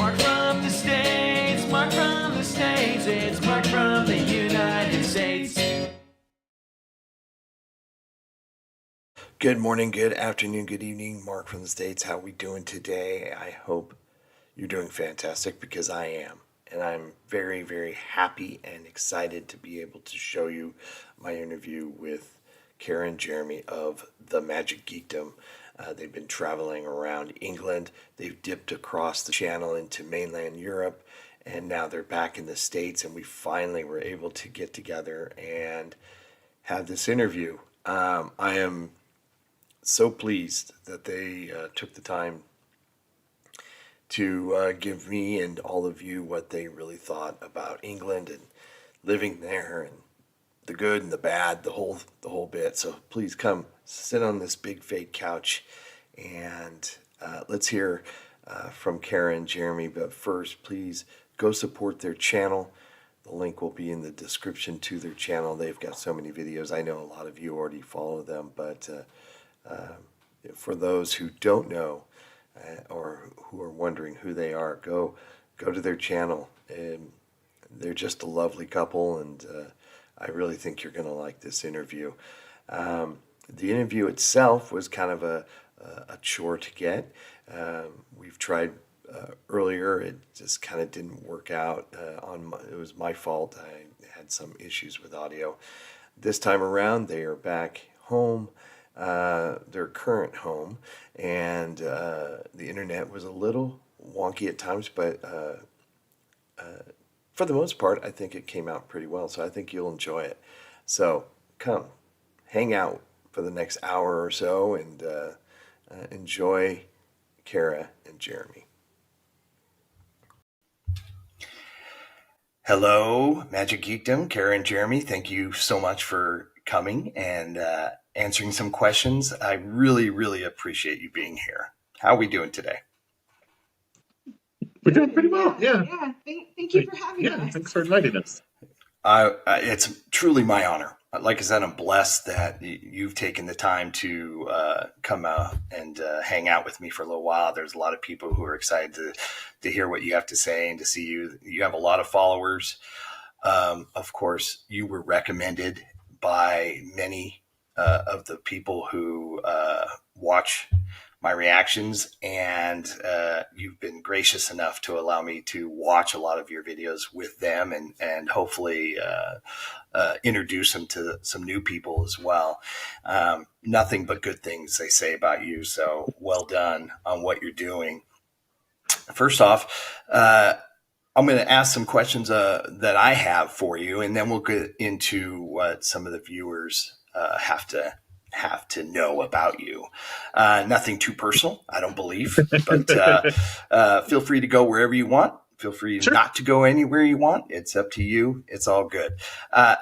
Mark from the States, Mark from the States, it's Mark from the United States. Good morning, good afternoon, good evening. Mark from the States. How we doing today? I hope you're doing fantastic because I am. And I'm very, very happy and excited to be able to show you my interview with Cara Jeremy of the Magic Geekdom. They've been traveling around England. They've dipped across the channel into mainland Europe. And now they're back in the States. And we finally were able to get together and have this interview. I am so pleased that they took the time to give me and all of you what they really thought about England and living there and the good and the bad, the whole bit. So please come sit on this big fake couch and let's hear from Cara and Jeremy. But first, please go support their channel. The link will be in the description to their channel. They've got so many videos. I know a lot of you already follow them, but for those who don't know or who are wondering who they are, go to their channel. They're just a lovely couple, and I really think you're going to like this interview. The interview itself was kind of a chore to get. We've tried earlier. It just kind of didn't work out. It was my fault. I had some issues with audio. This time around, they are back home. Their current home, and the internet was a little wonky at times, but for the most part, I think it came out pretty well, so I think you'll enjoy it. So come, hang out for the next hour or so, and enjoy Cara and Jeremy. Hello, Magic Geekdom, Cara and Jeremy. Thank you so much for coming and answering some questions. I really, really appreciate you being here. How are we doing today? We're doing pretty well. Yeah. Thank you for having us. Thanks for inviting us. It's truly my honor. Like I said, I'm blessed that you've taken the time to come out and hang out with me for a little while. There's a lot of people who are excited to hear what you have to say and to see you. You have a lot of followers. Of course, you were recommended by many of the people who watch my reactions, and you've been gracious enough to allow me to watch a lot of your videos with them and hopefully introduce them to some new people as well. Nothing but good things they say about you, so well done on what you're doing. First off, I'm going to ask some questions that I have for you, and then we'll get into what some of the viewers have to know about you. Nothing too personal, I don't believe, but feel free to go wherever you want. Feel free not to go anywhere you want. It's up to you. It's all good.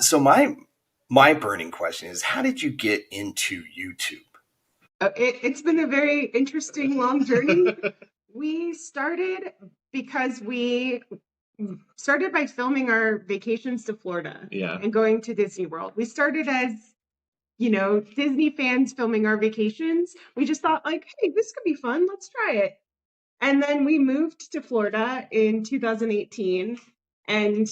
So my burning question is, how did you get into YouTube? It's been a very interesting, long journey. We started because we started by filming our vacations to Florida and going to Disney World. We started as, Disney fans filming our vacations. We just thought like, hey, this could be fun. Let's try it. And then we moved to Florida in 2018 and,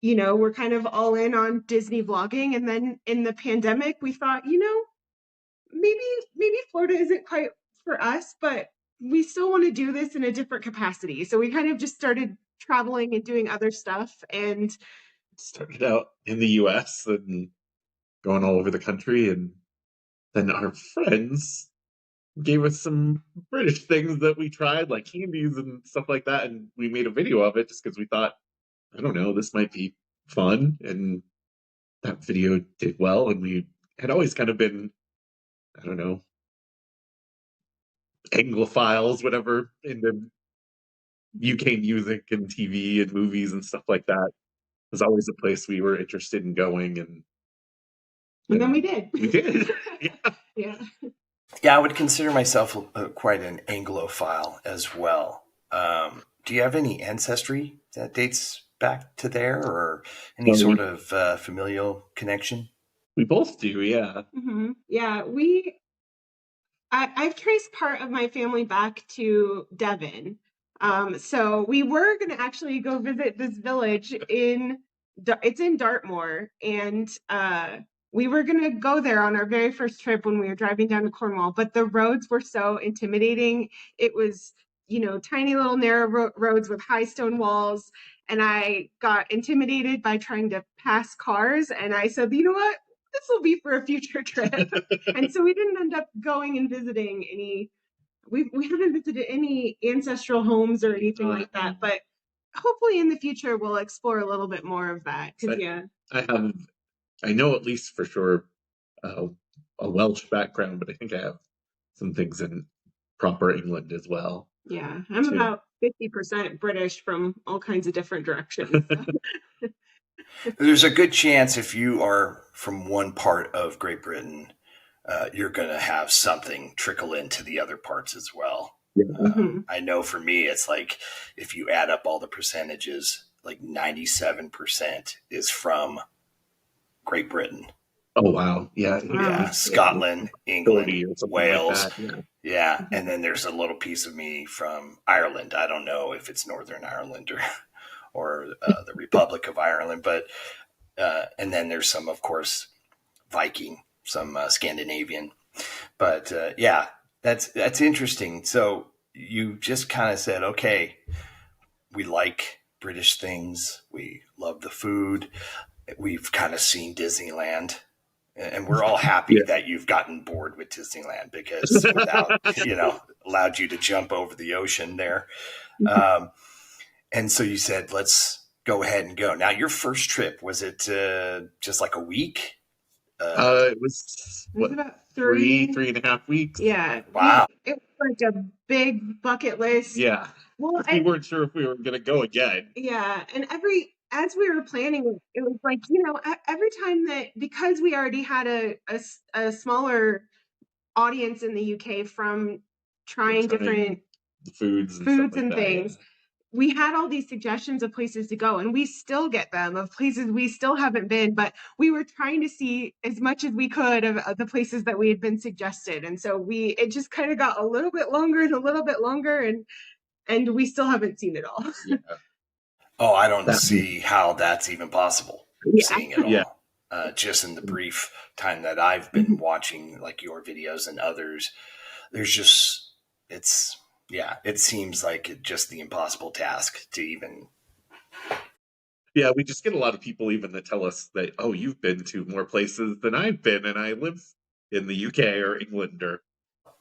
we're kind of all in on Disney vlogging. And then in the pandemic, we thought, maybe Florida isn't quite for us, but we still want to do this in a different capacity. So we kind of just started traveling and doing other stuff and started out in the US and going all over the country, and then our friends gave us some British things that we tried, like candies and stuff like that, and we made a video of it just because we thought, I don't know, this might be fun, and that video did well, and we had always kind of been, I don't know, Anglophiles, whatever, into UK music and TV and movies and stuff like that. It was always a place we were interested in going, and then we did. We did. Yeah. Yeah, I would consider myself quite an Anglophile as well. Do you have any ancestry that dates back to there, or any sort of familial connection? We both do, yeah. Mm-hmm. Yeah, I've traced part of my family back to Devon. So we were going to actually go visit this village it's in Dartmoor, and we were going to go there on our very first trip when we were driving down to Cornwall, but the roads were so intimidating. It was, tiny little narrow roads with high stone walls, and I got intimidated by trying to pass cars, and I said, you know what? This will be for a future trip. And so we didn't end up going and visiting any. We haven't visited any ancestral homes or anything like that, but hopefully in the future we'll explore a little bit more of that. Because I know at least for sure a Welsh background, but I think I have some things in proper England as well. Yeah, I'm about 50% British from all kinds of different directions. So. There's a good chance if you are from one part of Great Britain, you're going to have something trickle into the other parts as well. I know for me, it's like if you add up all the percentages, like 97% is from Great Britain. Oh, wow. Yeah. Yeah. Scotland, England, Wales. Like yeah. And then there's a little piece of me from Ireland. I don't know if it's Northern Ireland or the Republic of Ireland, but and then there's some, of course, Viking, some Scandinavian. But yeah, that's interesting. So you just kind of said, okay, we like British things. We love the food. We've kind of seen Disneyland. And we're all happy that you've gotten bored with Disneyland because without, allowed you to jump over the ocean there. And so you said, let's go ahead and go. Now, your first trip, was it just like a week? It was about 3.5 weeks. Yeah. Wow. It was like a big bucket list. Yeah. Well, we weren't sure if we were going to go again. Yeah. And as we were planning, it was like, every time because we already had a smaller audience in the UK from trying different foods and things. We had all these suggestions of places to go, and we still get them of places we still haven't been, but we were trying to see as much as we could of the places that we had been suggested. And so it just kind of got a little bit longer and a little bit longer, and we still haven't seen it all. Yeah. Oh, I don't see how that's even possible, seeing it all. Yeah. Just in the brief time that I've been watching like your videos and others, there's just, it seems like just the impossible task to even. Yeah, we just get a lot of people even that tell us that, oh, you've been to more places than I've been, and I live in the UK or England or.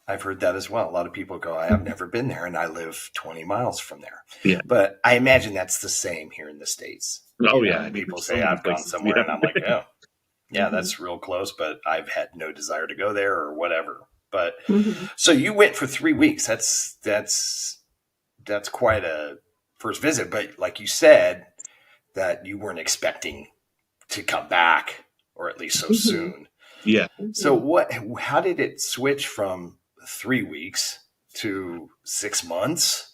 I've heard that as well. A lot of people go, I have never been there, and I live 20 miles from there. Yeah. But I imagine that's the same here in the States. Oh, yeah. People say, I've gone somewhere, and I'm like, oh, yeah, that's real close, but I've had no desire to go there or whatever. But so you went for 3 weeks. That's quite a first visit. But like you said, that you weren't expecting to come back, or at least so soon. Yeah. So how did it switch from 3 weeks to 6 months?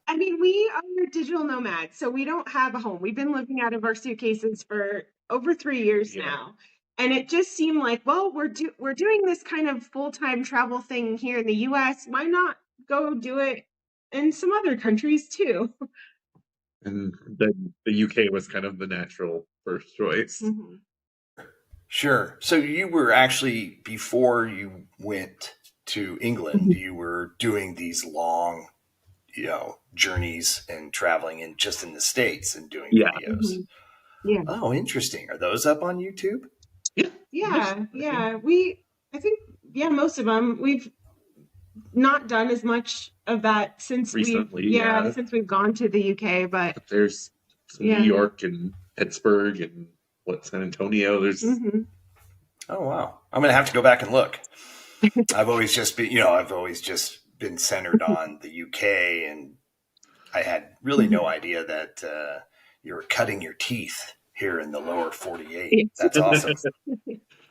I mean, we are digital nomads, so we don't have a home. We've been living out of our suitcases for over 3 years now. And it just seemed like, well, we're doing this kind of full-time travel thing here in the US. Why not go do it in some other countries too? And then the UK was kind of the natural first choice. Sure. So you were actually, before you went to England, you were doing these long, journeys and traveling just in the States and doing videos. Yeah. Oh, interesting. Are those up on YouTube? Yeah. I think most of them. We've not done as much of that since recently. Since we've gone to the UK, but there's New York and Pittsburgh and San Antonio. There's. Oh wow! I'm gonna have to go back and look. I've always just been centered on the UK, and I had really no idea that you were cutting your teeth here in the lower 48. That's awesome.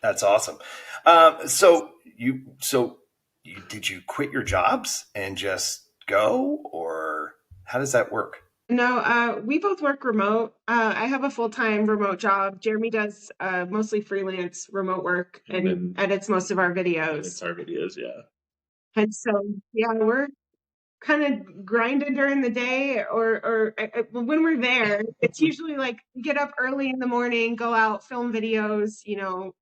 That's awesome. So did you quit your jobs and just go, or how does that work? No, we both work remote. I have a full-time remote job. Jeremy does mostly freelance remote work and edits most of our videos. Edits our videos, yeah. And so, kind of grinded during the day, or when we're there, it's usually like get up early in the morning, go out, film videos, you know,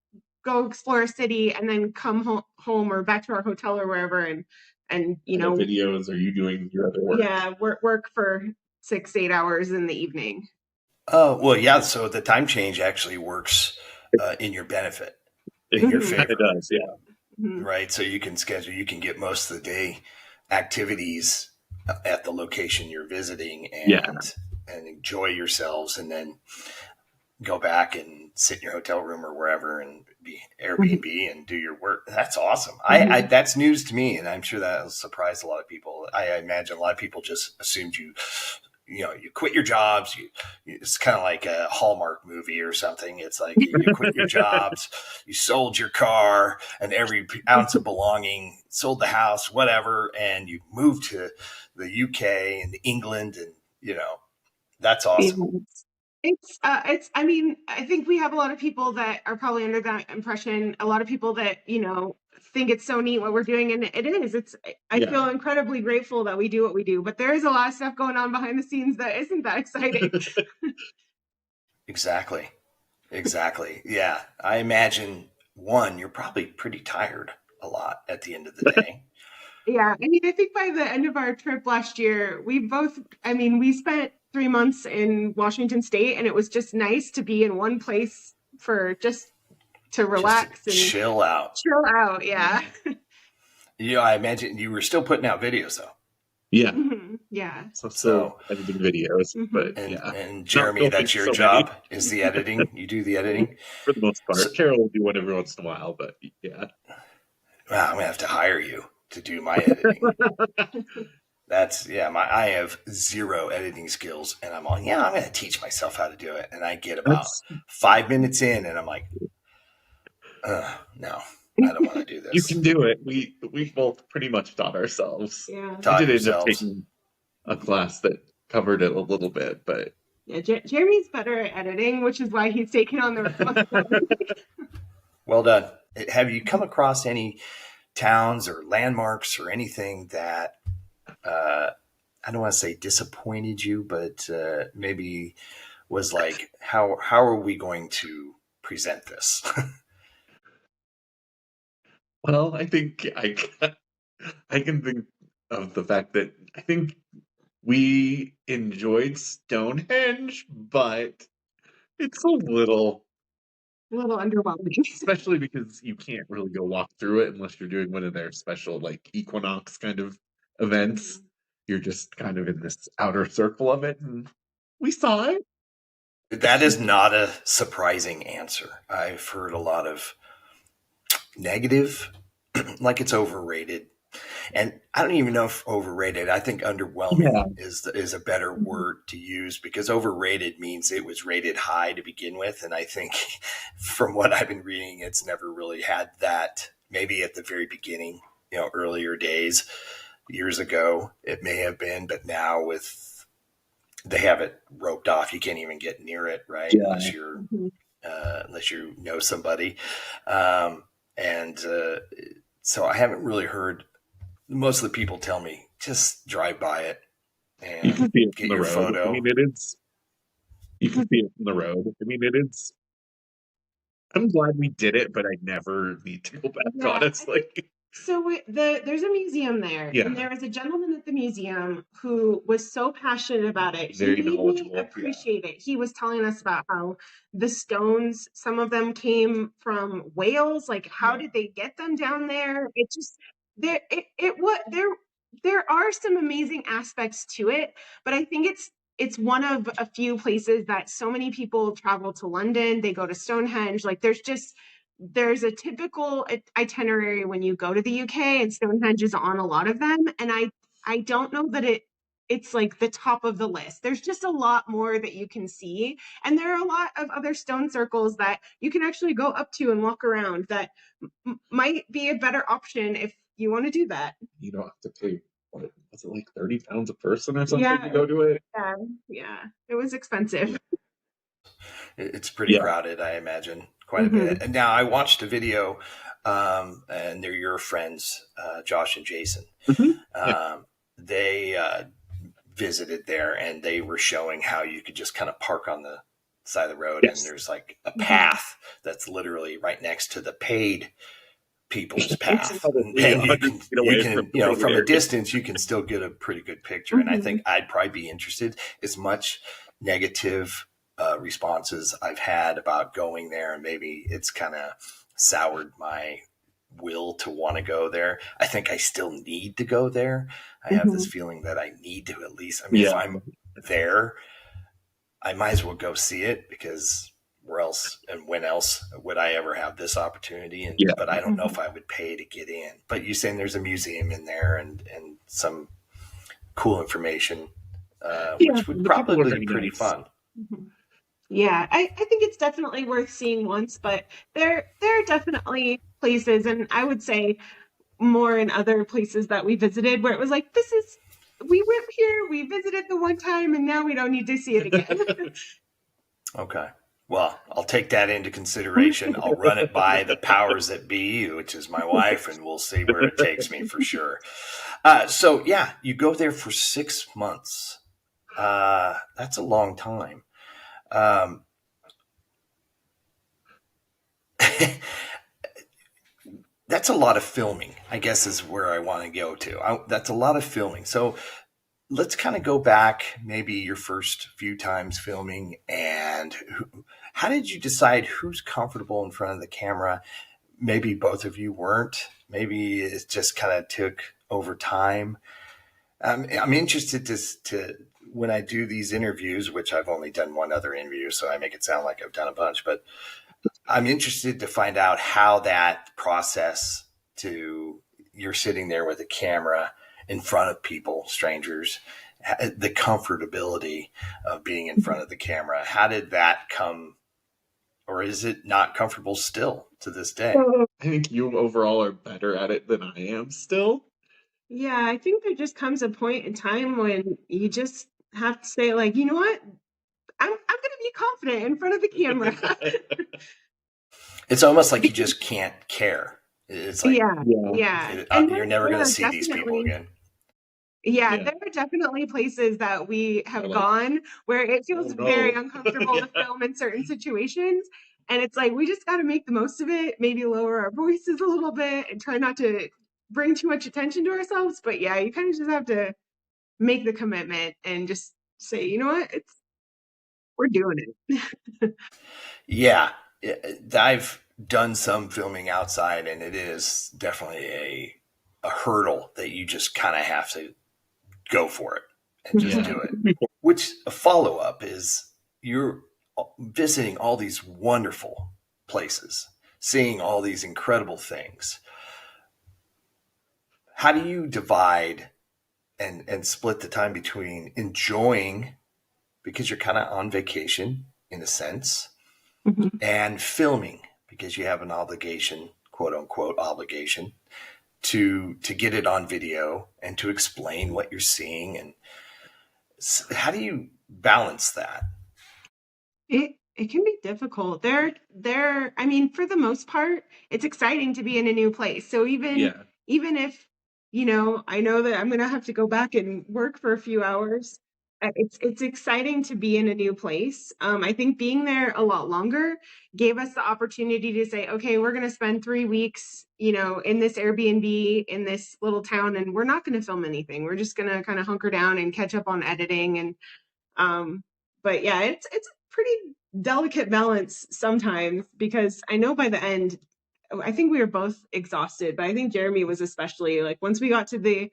go explore a city, and then come home or back to our hotel or wherever, and you know, videos. Are you doing your other work? Yeah, work for 6-8 hours in the evening. Oh, well, yeah. So the time change actually works in your benefit, in your favor. It does, yeah. Right. So you can get most of the day activities at the location you're visiting and enjoy yourselves, and then go back and sit in your hotel room or wherever and be Airbnb and do your work. That's awesome. I that's news to me, and I'm sure that will surprise a lot of people. I imagine a lot of people just assumed you quit your jobs. It's kind of like a Hallmark movie or something. It's like you quit your jobs, you sold your car and every ounce of belonging, sold the house, whatever, and you moved to the UK and England, and that's awesome. It's I mean, I think we have a lot of people that are probably under that impression. A lot of people that, think it's so neat what we're doing, and it is. I feel incredibly grateful that we do what we do, but there is a lot of stuff going on behind the scenes that isn't that exciting. Exactly. Yeah. I imagine you're probably pretty tired a lot at the end of the day. Yeah. I mean, I think by the end of our trip last year, we spent 3 months in Washington State, and it was just nice to be in one place for just to relax and chill out. Yeah. I imagine you were still putting out videos though. Yeah. Yeah. So editing videos, but and Jeremy, that's your job, is the editing. You do the editing for the most part. Carol will do one every once in a while, but yeah. Well, I'm gonna have to hire you to do my editing. I have zero editing skills, and I'm going to teach myself how to do it. And I get about 5 minutes in, and I'm like, no, I don't want to do this. You can do it. We both pretty much taught ourselves. Yeah. I did end up taking a class that covered it a little bit, but Jeremy's better at editing, which is why he's taken on the responsibility. Well done. Have you come across any towns or landmarks or anything that I don't want to say disappointed you, but maybe was like, how are we going to present this? Well, I think I can think of the fact that I think we enjoyed Stonehenge, but it's a little underwhelming, especially because you can't really go walk through it unless you're doing one of their special like equinox kind of events. You're just kind of in this outer circle of it, and we saw it. That is not a surprising answer. I've heard a lot of negative, like it's overrated. And I don't even know if overrated. I think underwhelming is a better word to use, because overrated means it was rated high to begin with. And I think from what I've been reading, it's never really had that. Maybe at the very beginning, earlier days, years ago, it may have been, but now they have it roped off. You can't even get near it, right? Yeah. Unless you know somebody. So I haven't really heard. Most of the people tell me just drive by it and you can see it get your photo. I mean, it is. You can see it from the road. I mean, it is. I'm glad we did it, but I never need to go back, honestly. So there's a museum there, and there was a gentleman at the museum who was so passionate about it. He made me appreciate it. He was telling us about how the stones, some of them came from Wales. Like, how did they get them down there? It just there are some amazing aspects to it, but I think it's one of a few places that so many people travel to London. They go to Stonehenge. Like, there's a typical itinerary when you go to the UK, and Stonehenge is on a lot of them. And I don't know that it's like the top of the list. There's just a lot more that you can see. And there are a lot of other stone circles that you can actually go up to and walk around that might be a better option if you want to do that. You don't have to pay, what was it, like £30 a person or something to go to it? Yeah. It was expensive. It's pretty crowded, I imagine, quite a bit. And now I watched a video, and they're your friends, Josh and Jason. they visited there, and they were showing how you could just kind of park on the side of the road, and there's like a path that's literally right next to the paid people's path, and you can from a distance you can still get a pretty good picture. And I think I'd probably be interested. As much negative responses I've had about going there, and maybe it's kind of soured my will to want to go there, I think I still need to go there. I have this feeling that I need to at least, I mean, if I'm there, I might as well go see it, because where else and when else would I ever have this opportunity? And but I don't know if I would pay to get in. But you're saying there's a museum in there and some cool information, which would probably be pretty fun. Yeah, I think it's definitely worth seeing once, but there are definitely places, and I would say more in other places that we visited, where it was like, we went here, we visited the one time, and now we don't need to see it again. Okay. Well, I'll take that into consideration. I'll run it by the powers that be, which is my wife, and we'll see where it takes me for sure. So yeah, you go there for 6 months. That's a long time. That's a lot of filming, I guess, is where I want to go to. That's a lot of filming. So let's kind of go back maybe your first few times filming, and how did you decide who's comfortable in front of the camera? Maybe both of you weren't. Maybe it just kind of took over time. I'm interested to when I do these interviews, which I've only done one other interview, so I make it sound like I've done a bunch, but I'm interested to find out how that process to you're sitting there with a camera in front of people, strangers, the comfortability of being in front of the camera. How did that come, or is it not comfortable still to this day? I think you overall are better at it than I am still. Yeah, I think there just comes a point in time when you just have to say, like, you know what? I'm going to be confident in front of the camera. It's almost like you just can't care. It's like, yeah. And you're never going to see these people again. Yeah, there are definitely places that we have gone where it feels very uncomfortable to film in certain situations. And it's like, we just got to make the most of it, maybe lower our voices a little bit and try not to bring too much attention to ourselves. But yeah, you kind of just have to make the commitment and just say, you know what, we're doing it. Yeah, I've done some filming outside, and it is definitely a hurdle that you just kind of have to go for it and just do it. Which a follow-up is you're visiting all these wonderful places, seeing all these incredible things. How do you divide and split the time between enjoying, because you're kind of on vacation in a sense, and filming because you have an obligation, quote unquote obligation, to get it on video and to explain what you're seeing? And how do you balance that? It can be difficult. I mean, for the most part, it's exciting to be in a new place. So even if, I know that I'm going to have to go back and work for a few hours, it's exciting to be in a new place. I think being there a lot longer gave us the opportunity to say, okay, we're going to spend 3 weeks, in this Airbnb in this little town, and we're not going to film anything. We're just going to kind of hunker down and catch up on editing. And but yeah, it's a pretty delicate balance sometimes, because I know by the end, I think we were both exhausted, but I think Jeremy was especially, like, once we got to the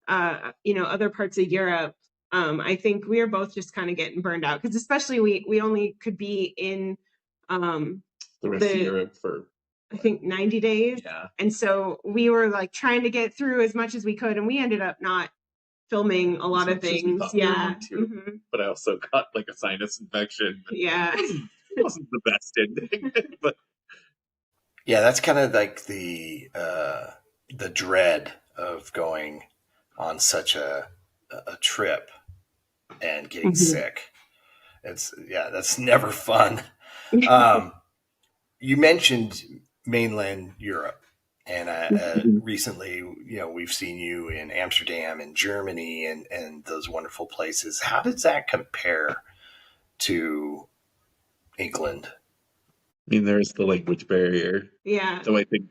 other parts of Europe, I think we were both just kind of getting burned out, because especially we only could be in the rest of Europe for I think 90 days. Yeah. And so we were like trying to get through as much as we could, and we ended up not filming a lot of things. But I also got like a sinus infection. Yeah. It wasn't the best ending, but yeah, that's kind of like the dread of going on such a trip and getting sick. That's never fun. You mentioned mainland Europe, And recently, we've seen you in Amsterdam and Germany and those wonderful places. How does that compare to England? I mean, there's the language barrier. Yeah. So I think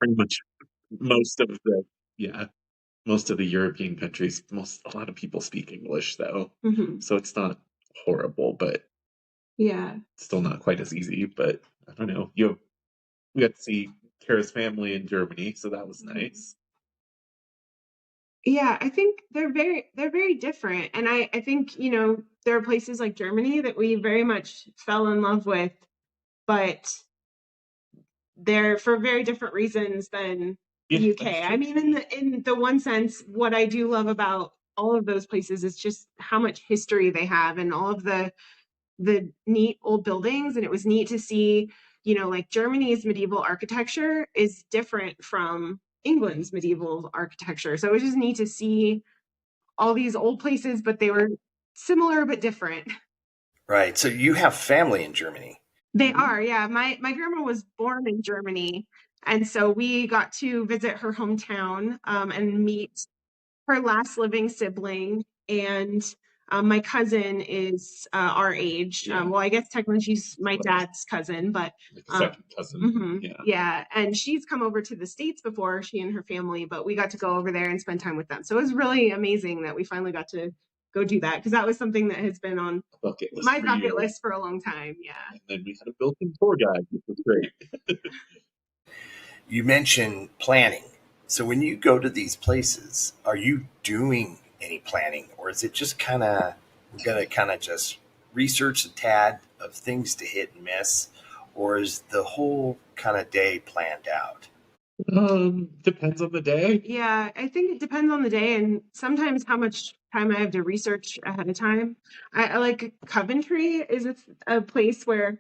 pretty much most of the European countries, a lot of people speak English though. Mm-hmm. So it's not horrible, but yeah, still not quite as easy. But I don't know. We got to see Cara's family in Germany, so that was nice. Yeah, I think they're very different. And I think, there are places like Germany that we very much fell in love with, but they're for very different reasons than the UK. I mean, in the one sense, what I do love about all of those places is just how much history they have and all of the neat old buildings. And it was neat to see, like Germany's medieval architecture is different from England's medieval architecture. So it was just neat to see all these old places, but they were similar but different. Right. So you have family in Germany. They are, yeah. My grandma was born in Germany, and so we got to visit her hometown and meet her last living sibling. And my cousin is our age. Yeah. Well, I guess technically she's my dad's cousin, but like a second cousin. Yeah. And she's come over to the States before, she and her family, but we got to go over there and spend time with them. So it was really amazing that we finally got to go do that, because that was something that has been on my bucket list for a long time. Yeah. And then we had a built-in tour guide, which was great. You mentioned planning. So when you go to these places, are you doing any planning, or is it just we're going to just research a tad of things to hit and miss, or is the whole kind of day planned out? Depends on the day. Yeah, I think it depends on the day and sometimes how much time I have to research ahead of time. I like Coventry is a place where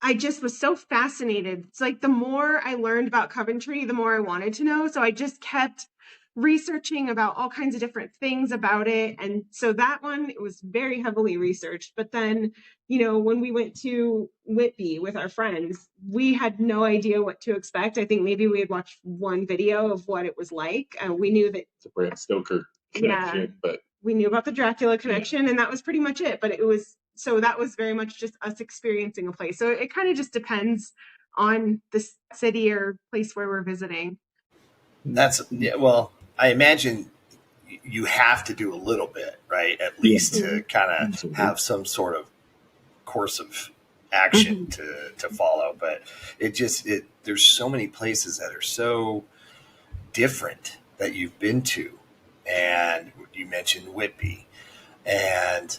I just was so fascinated. It's like the more I learned about Coventry, the more I wanted to know. So I just kept researching about all kinds of different things about it. And so that one, it was very heavily researched. But then, when we went to Whitby with our friends, we had no idea what to expect. I think maybe we had watched one video of what it was like. And we knew that it's a Bram Stoker connection, but we knew about the Dracula connection, and that was pretty much it. But that was very much just us experiencing a place. So it kind of just depends on the city or place where we're visiting. Well, I imagine you have to do a little bit, right? At least to kind of have some sort of course of action to follow. But there's so many places that are so different that you've been to. And you mentioned Whitby, and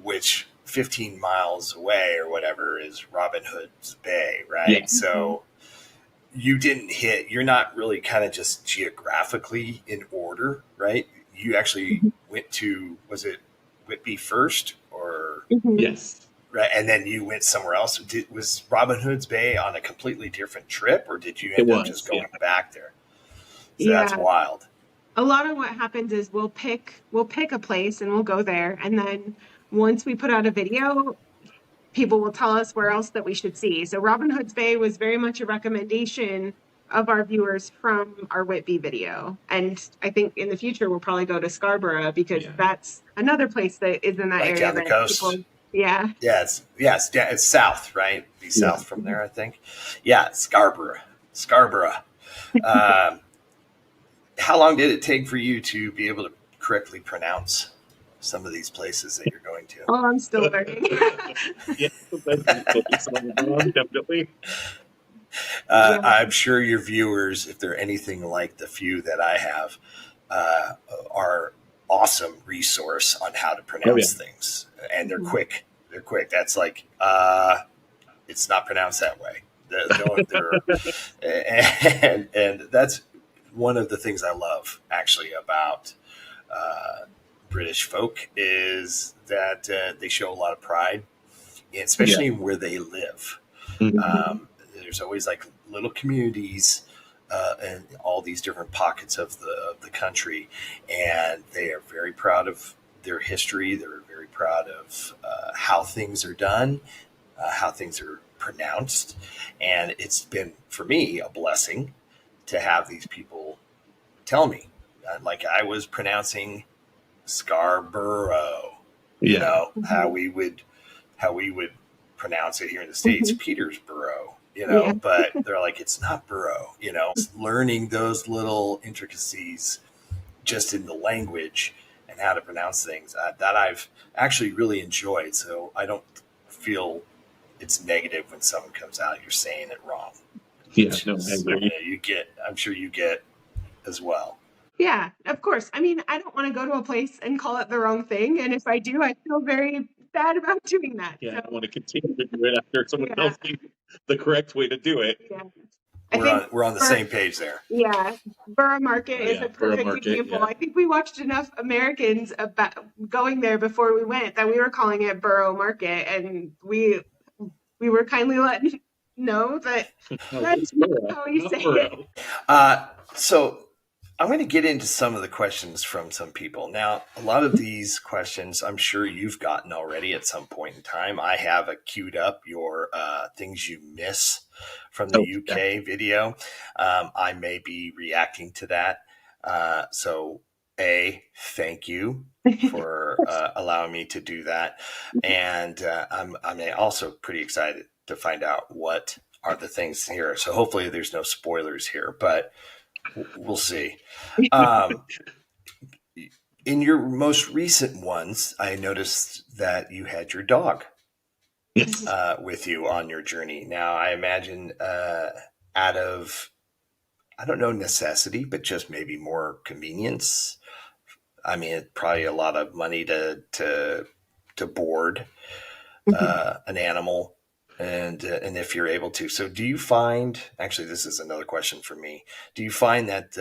which 15 miles away or whatever is Robin Hood's Bay, right? Yeah. So you're not really kind of just geographically in order, right? You actually went to, was it Whitby first or? Yes. Right. And then you went somewhere else. Was Robin Hood's Bay on a completely different trip, or did you end up just going back there? So that's wild. A lot of what happens is we'll pick a place and we'll go there. And then once we put out a video, people will tell us where else that we should see. So Robin Hood's Bay was very much a recommendation of our viewers from our Whitby video. And I think in the future, we'll probably go to Scarborough, because that's another place that is in that area. Down the coast. It's south, right? Be south from there, I think. Yeah, Scarborough. How long did it take for you to be able to correctly pronounce some of these places that you're going to? Oh, I'm still learning. Definitely. I'm sure your viewers, if they're anything like the few that I have, are awesome resource on how to pronounce things. And they're quick. That's like, it's not pronounced that way. And that's one of the things I love actually about British folk is that they show a lot of pride, especially where they live. There's always like little communities and all these different pockets of the country, and they are very proud of their history. They're very proud of how things are done, how things are pronounced. And it's been, for me, a blessing to have these people tell me. Like I was pronouncing Scarborough, how we would pronounce it here in the States, Petersboro, but they're like, it's not borough, It's learning those little intricacies just in the language and how to pronounce things that I've actually really enjoyed. So I don't feel it's negative when someone comes out, you're saying it wrong. Yeah, no, I agree. I'm sure you get as well. Yeah, of course. I mean, I don't want to go to a place and call it the wrong thing. And if I do, I feel very bad about doing that. Yeah, I don't want to continue to do it after someone tells me the correct way to do it. Yeah. We're on the same page there. Yeah. Borough Market is a perfect example. Yeah. I think we watched enough Americans about going there before we went that we were calling it Borough Market, and we were kindly let know that that's not how we say it. So I'm going to get into some of the questions from some people. Now, a lot of these questions I'm sure you've gotten already at some point in time. I have queued up your things you miss from the UK video. I may be reacting to that. So thank you for allowing me to do that. And I'm also pretty excited to find out what are the things here. So hopefully there's no spoilers here, but we'll see. In your most recent ones, I noticed that you had your dog with you on your journey. Now, I imagine out of, I don't know, necessity, but just maybe more convenience. I mean, it's probably a lot of money to board an animal. And if you're able to, so do you find? Actually, this is another question for me. Do you find that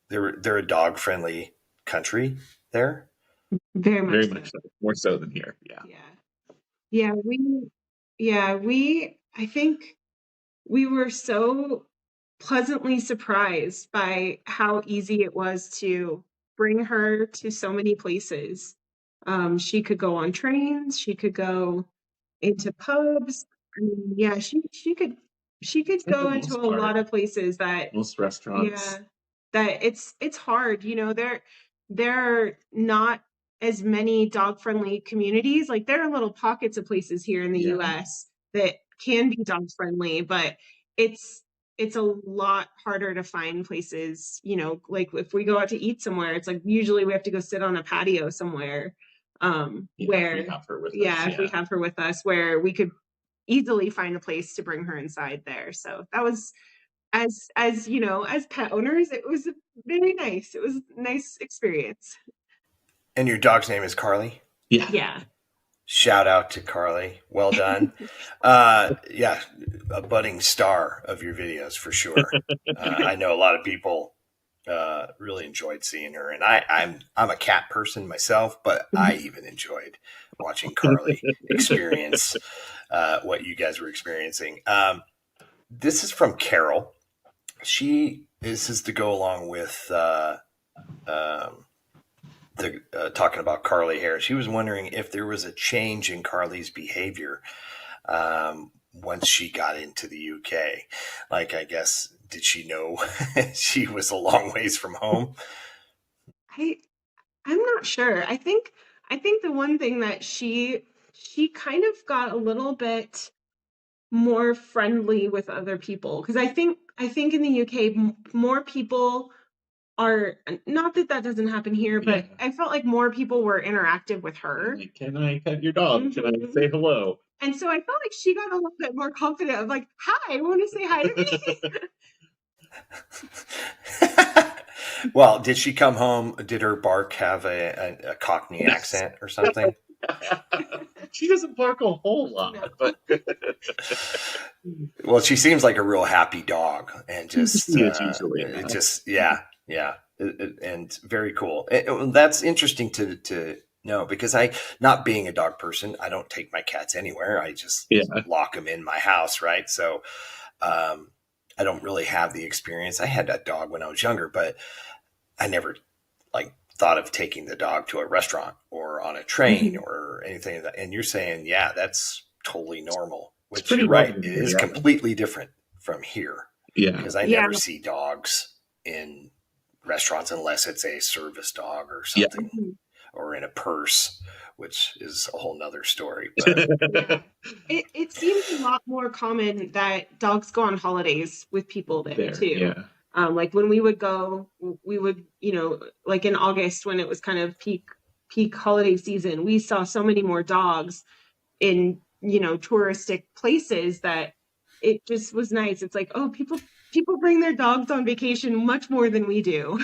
they're a dog friendly country there? Very much so. More so than here. Yeah. I think we were so pleasantly surprised by how easy it was to bring her to so many places. She could go on trains. She could go into pubs. I mean, yeah, she could go into a lot of places that most restaurants. Yeah, that it's hard. There are not as many dog friendly communities. Like there are little pockets of places here in the US that can be dog friendly, but it's a lot harder to find places, like if we go out to eat somewhere, it's like usually we have to go sit on a patio somewhere. Where if we have her with us, if we have her with us, where we could easily find a place to bring her inside there. So that was, as pet owners, it was very nice. It was a nice experience. And your dog's name is Carly? Yeah. Shout out to Carly. Well done. A budding star of your videos for sure. I know a lot of people really enjoyed seeing her, and I'm a cat person myself, but I even enjoyed watching Carly experience what you guys were experiencing. This is from Carol. This is to go along with talking about Carly here. She was wondering if there was a change in Carly's behavior once she got into the UK. Like, I guess, did she know she was a long ways from home? I'm not sure. I think the one thing that she kind of got a little bit more friendly with other people, because I think in the UK more people are, not that doesn't happen here, but I felt like more people were interactive with her. Like, can I pet your dog? Can I say hello? And so I felt like she got a little bit more confident of like, hi, want to say hi to me? Well, did she come home? Did her bark have a Cockney accent or something? She doesn't bark a whole lot, but well, she seems like a real happy dog, and just and very cool. That's interesting to know, because not being a dog person, I don't take my cats anywhere. I just lock them in my house, right? So I don't really have the experience. I had that dog when I was younger, but I never thought of taking the dog to a restaurant or on a train or anything like that. And you're saying, that's totally normal which you're right, it is completely different from here. Yeah. Because I never see dogs in restaurants unless it's a service dog or something, or in a purse, which is a whole nother story. But it seems a lot more common that dogs go on holidays with people there too. Yeah. Like when we would go, we would, like in August when it was kind of peak holiday season, we saw so many more dogs in, touristic places that it just was nice. It's like, oh, people bring their dogs on vacation much more than we do.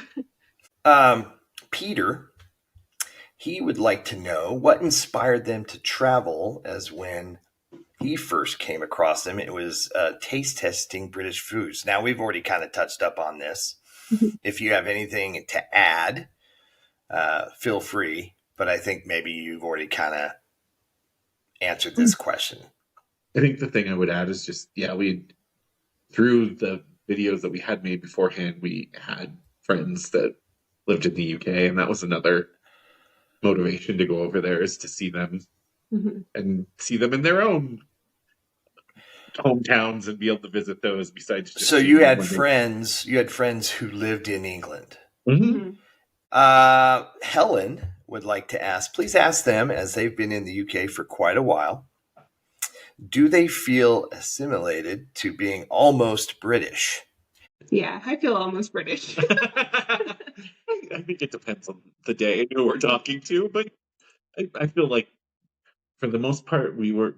Peter, he would like to know what inspired them to travel, as when he first came across them, it was taste testing British foods. Now, we've already kind of touched up on this. If you have anything to add, feel free. But I think maybe you've already kind of answered this question. I think the thing I would add is just, through the videos that we had made beforehand, we had friends that lived in the UK, and that was another motivation to go over there, is to see them and see them in their own hometowns and be able to visit those. Besides, so you had friends who lived in England. Helen would like to ask, please ask them, as they've been in the UK for quite a while, do they feel assimilated to being almost British? Yeah, I feel almost British. I think it depends on the day and who we're talking to, but I feel like for the most part we've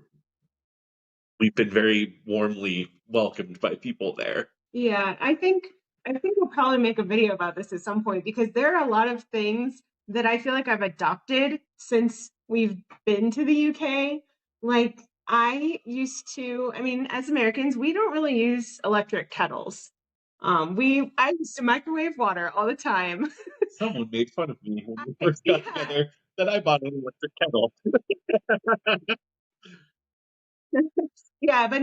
been very warmly welcomed by people there. Yeah, I think we'll probably make a video about this at some point, because there are a lot of things that I feel like I've adopted since we've been to the UK. Like I used to, as Americans, we don't really use electric kettles. I used to microwave water all the time. Someone made fun of me when we first got together that I bought an electric kettle. Yeah, but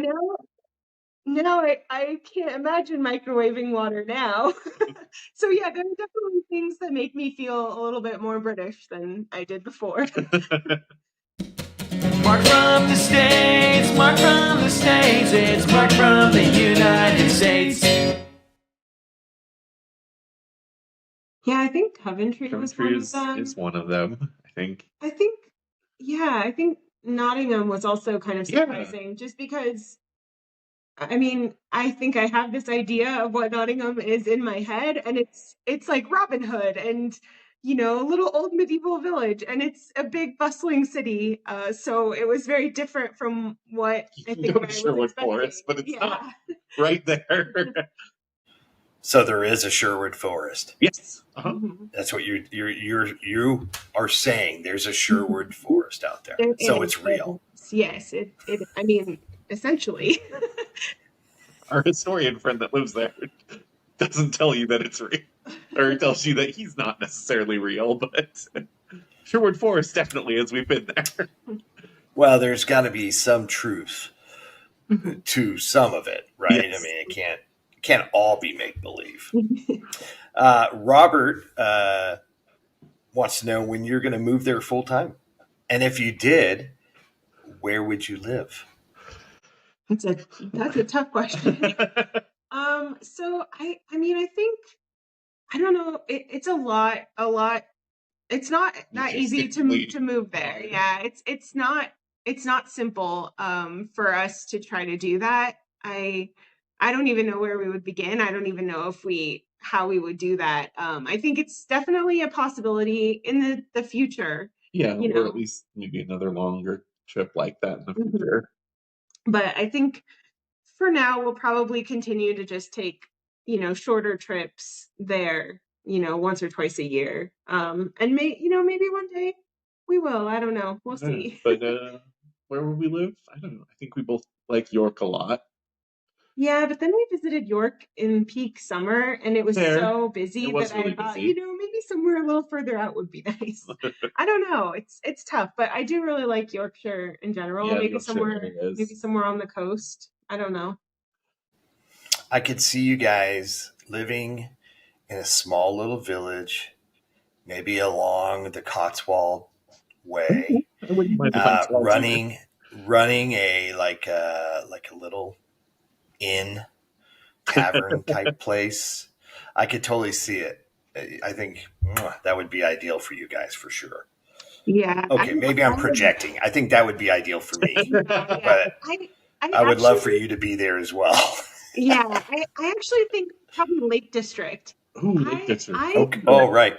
now I can't imagine microwaving water now. So yeah, there are definitely things that make me feel a little bit more British than I did before. Mark from the States, Mark from the States, it's Mark from the United States. Yeah, I think Coventry was one of them. Is one of them, I think. I think Nottingham was also kind of surprising, just because I think I have this idea of what Nottingham is in my head, and it's like Robin Hood and a little old medieval village, and it's a big bustling city. So it was very different from what I think I was Sherwood expecting. Forest, but it's not right there. So there is a Sherwood Forest. Yes. That's what you are saying. There's a Sherwood Forest out there. So it's real. Yes, essentially. Our historian friend that lives there doesn't tell you that it's real, or tells you that he's not necessarily real, but Sherwood Forest definitely is. We've been there. Well, there's got to be some truth to some of it, right? Yes. It can't all be make-believe. Robert wants to know when you're going to move there full-time. And if you did, where would you live? That's a tough question. So I think, I don't know. It's a lot. It's not that easy to move there. Yeah, it's not simple for us to try to do that. I don't even know where we would begin. I don't even know how we would do that. I think it's definitely a possibility in the future. Yeah, or at least maybe another longer trip like that in the future. But I think for now we'll probably continue to just take shorter trips there, once or twice a year. And maybe one day we will. I don't know. We'll see. But where would we live? I don't know. I think we both like York a lot. Yeah, but then we visited York in peak summer, and it was so busy that I thought, maybe somewhere a little further out would be nice. I don't know. It's tough, but I do really like Yorkshire in general. Yeah, maybe somewhere on the coast. I don't know. I could see you guys living in a small little village, maybe along the Cotswold Way, running a little inn tavern type place. I could totally see it. I think that would be ideal for you guys for sure. Yeah. Okay, maybe I'm projecting. I think that would be ideal for me, but I would love for you to be there as well. Yeah, I actually think probably Lake District. Ooh, Lake District. Oh, right.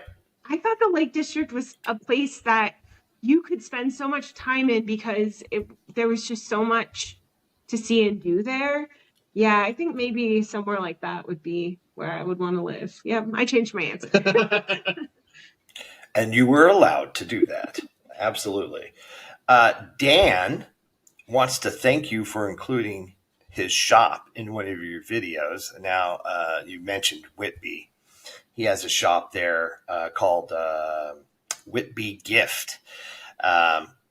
I thought the Lake District was a place that you could spend so much time in because there was just so much to see and do there. Yeah, I think maybe somewhere like that would be where I would want to live. Yeah, I changed my answer. And you were allowed to do that. Absolutely. Dan wants to thank you for including his shop in one of your videos. Now, you mentioned Whitby. He has a shop there called Whitby Gift.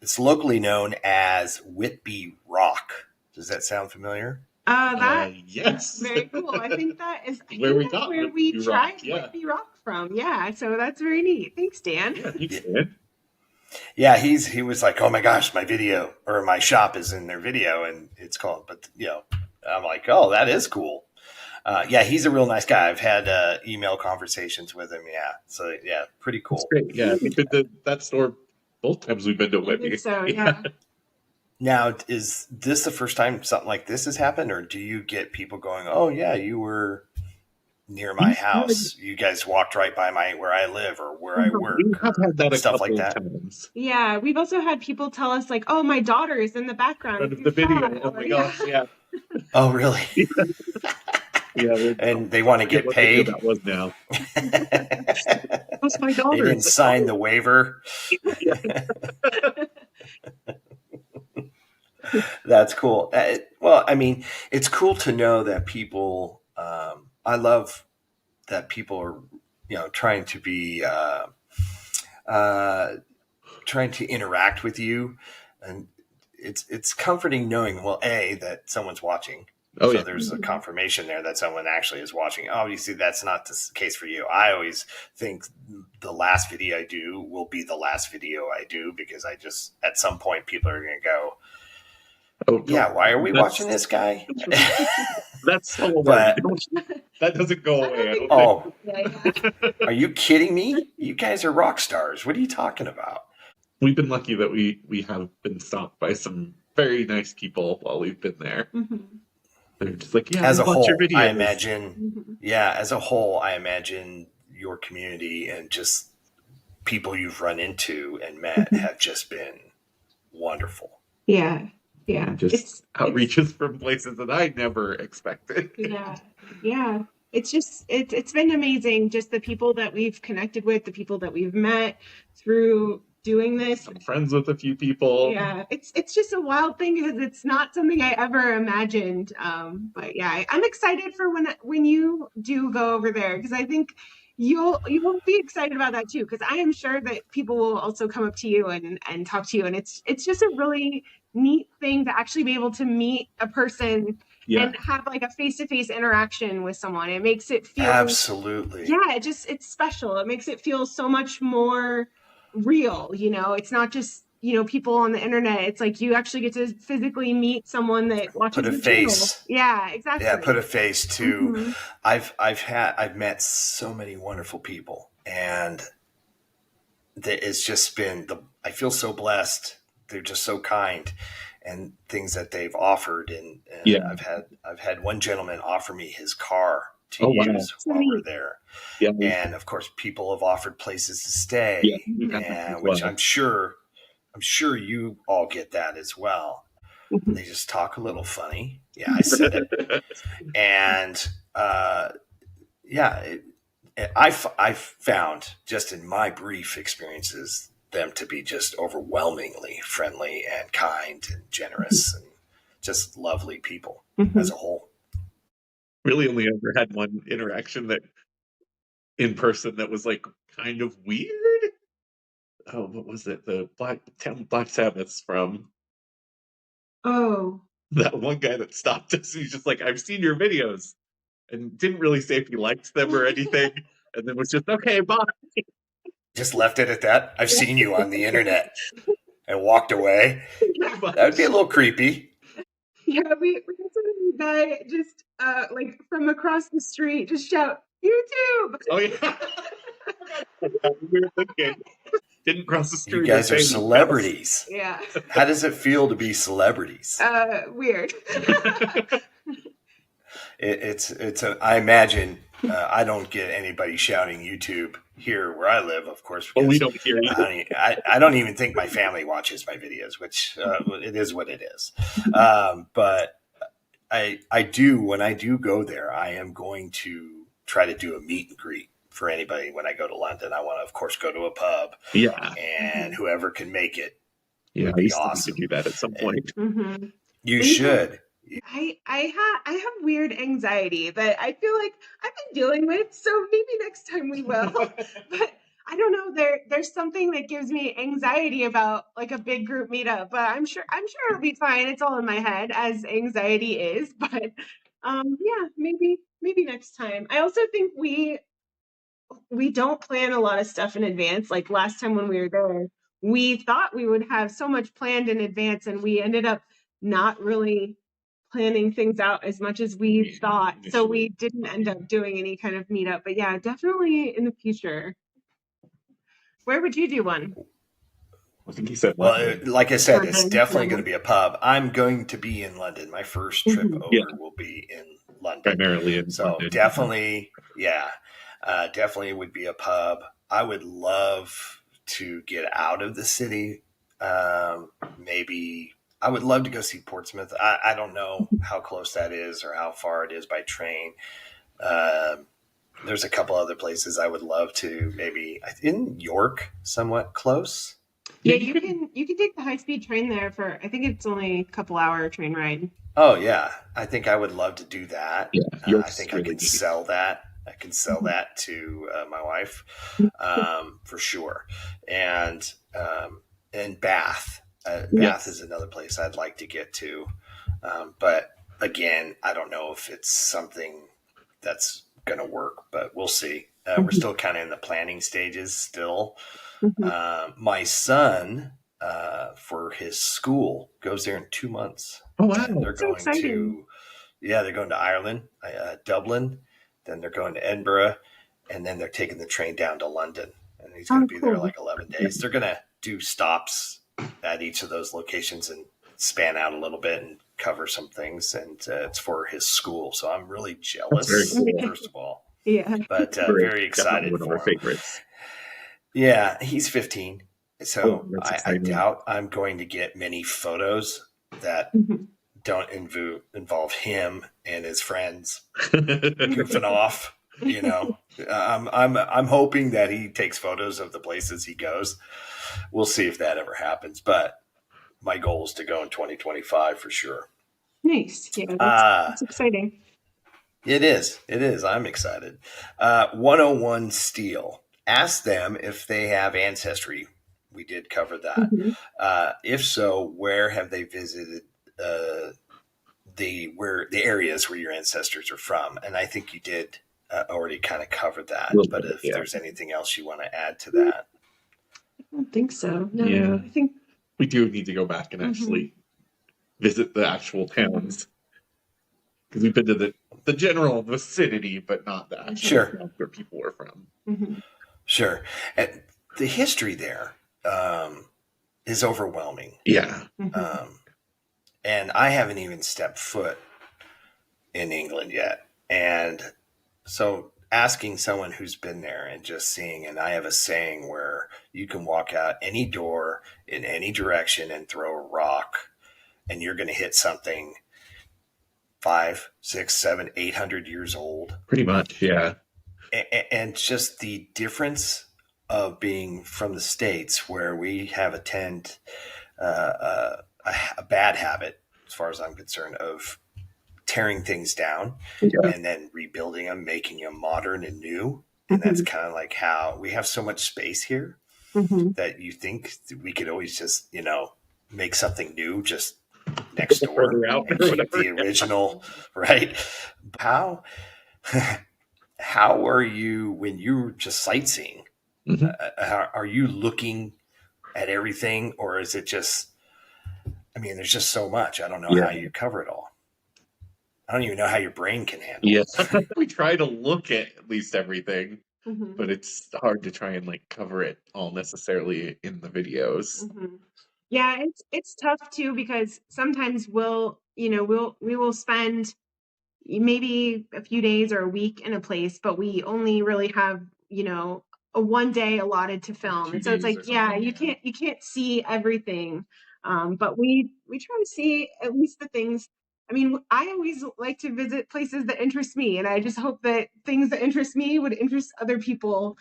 It's locally known as Whitby Rock. Does that sound familiar? Yes. Very cool. I think that is where we tried Whitby Rock from. Yeah, so that's very neat. Thanks, Dan. Yeah, thanks, Dan. Yeah, he was like, oh my gosh, my video or my shop is in their video, and it's called. But I'm like, oh, that is cool. Yeah, he's a real nice guy. I've had email conversations with him. Yeah, so yeah, pretty cool. That's great. Yeah, we've been to that store both times we've been to Whitby. So yeah. Now, is this the first time something like this has happened, or do you get people going, oh yeah, you were near my house. You guys walked right by where I live or where I work. We have had that stuff like that. Times. Yeah, we've also had people tell us like, "Oh, my daughter is in the background of the video." Oh my gosh, yeah. Oh, really? Yeah, and they want to get paid. That was now. That's my daughter. They didn't sign the waiver. That's cool. Well, I mean, it's cool to know that people. I love that people are, trying to be, trying to interact with you, and it's comforting knowing, well, that someone's watching. Oh, so yeah. There's a confirmation there that someone actually is watching. Obviously, that's not the case for you. I always think the last video I do will be the last video I do because at some point, people are going to go, yeah, why are we watching this guy? That's so bad. That doesn't go away. Are you kidding me? You guys are rock stars. What are you talking about? We've been lucky that we have been stopped by some very nice people while we've been there. Mm-hmm. They're just like, as a whole, I imagine, as a whole, I imagine your community and just people you've run into and met have just been wonderful. Yeah. Yeah. Just outreaches from places that I never expected. Yeah. Yeah. It's been amazing. Just the people that we've connected with, the people that we've met through doing this. I'm friends with a few people. Yeah. It's just a wild thing because it's not something I ever imagined. But yeah, I'm excited for when you do go over there because I think you'll be excited about that too, because I am sure that people will also come up to you and talk to you. And it's just a really neat thing to actually be able to meet a person and have like a face-to-face interaction with someone. It makes it feel absolutely. Yeah, it's special. It makes it feel so much more real, it's not just people on the internet. It's like you actually get to physically meet someone that watches put a the face channel. Yeah, exactly. Yeah, put a face to I've met so many wonderful people, and it's just been I feel so blessed. They're just so kind, and things that they've offered, and I've had one gentleman offer me his car to use while we're there. Yeah. And of course people have offered places to stay, which I'm sure you all get that as well. They just talk a little funny. Yeah, I said it. And I've found just in my brief experiences them to be just overwhelmingly friendly and kind and generous and just lovely people as a whole. Really only ever had one interaction that in person that was like kind of weird. Oh, what was it? The Black Sabbaths from. Oh. That one guy that stopped us. He's just like, I've seen your videos, and didn't really say if he liked them or anything, and then was just okay, bye. Just left it at that. I've seen you on the internet. and walked away. Yeah. That would be a little creepy. Yeah, we had some guy just like from across the street just shout YouTube. Oh yeah. We were thinking. Didn't cross the street. You guys are celebrities. Yeah. How does it feel to be celebrities? Weird. I imagine I don't get anybody shouting YouTube here where I live, of course. Well, we don't hear you. I don't even think my family watches my videos, which it is what it is. But I do, when I do go there, I am going to try to do a meet and greet for anybody when I go to London. I want to, of course, go to a pub. Yeah. And whoever can make it. Yeah, would be awesome. To do that at some point. Mm-hmm. You should. I have weird anxiety that I feel like I've been dealing with, so maybe next time we will. But I don't know. There's something that gives me anxiety about like a big group meetup. But I'm sure it'll be fine. It's all in my head, as anxiety is. But yeah, maybe next time. I also think we don't plan a lot of stuff in advance. Like last time when we were there, we thought we would have so much planned in advance, and we ended up not really planning things out as much as we thought. So we didn't end up doing any kind of meetup. But yeah, definitely in the future. Where would you do one? I think he said London. Well, like I said, it's definitely going to be a pub. I'm going to be in London. My first trip over will be in London. Primarily in London. So definitely, definitely would be a pub. I would love to get out of the city. Maybe I would love to go see Portsmouth. I don't know how close that is or how far it is by train. There's a couple other places I would love to, maybe in York, somewhat close. Yeah, you can take the high-speed train there for, I think it's only a couple-hour train ride. Oh yeah, I think I would love to do that. Yeah, I think really I can sell that. I can sell that to my wife for sure. And Bath. Bath is another place I'd like to get to. But again, I don't know if it's something that's going to work, but we'll see. We're still kind of in the planning stages still. My son, for his school, goes there in 2 months. Oh, wow. And they're going they're going to Ireland, Dublin. Then they're going to Edinburgh, and then they're taking the train down to London. And he's going to be there like 11 days. They're going to do stops at each of those locations and span out a little bit and cover some things. And it's for his school. So I'm really jealous, first of all. Yeah. But very excited one of our favorites. Yeah, he's 15. So I doubt I'm going to get many photos that don't involve him and his friends goofing off. You know, I'm hoping that he takes photos of the places he goes. We'll see if that ever happens, but my goal is to go in 2025 for sure. Nice. Yeah, that's exciting. It is. I'm excited. 101 Steel. Ask them if they have ancestry. We did cover that. If so, where have they visited the areas where your ancestors are from? And I think you did already kind of cover that. But if there's anything else you want to add to that, I don't think so. No, yeah. I think we do need to go back and actually visit the actual towns, because we've been to the general vicinity, but not the actual towns where people were from. Sure. And the history there is overwhelming. Yeah. And I haven't even stepped foot in England yet. And so asking someone who's been there and just seeing, and I have a saying where you can walk out any door in any direction and throw a rock and you're going to hit something 500, 600, 700, 800 years old. Pretty much, yeah. And just the difference of being from the States, where we have a bad habit, as far as I'm concerned, of tearing things down and then rebuilding them, making them modern and new. And that's kind of like how we have so much space here that you think we could always just, make something new just next door and keep the original, right? How are you, when you're just sightseeing, are you looking at everything, or is it just? I mean, there's just so much. I don't know how you cover it all. I don't even know how your brain can handle it. We try to look at least everything, but it's hard to try and like cover it all necessarily in the videos. Yeah, it's tough too, because sometimes we will spend maybe a few days or a week in a place, but we only really have, a one day allotted to film. And so it's like, you can't see everything. But we try to see at least the things. I mean, I always like to visit places that interest me, and I just hope that things that interest me would interest other people.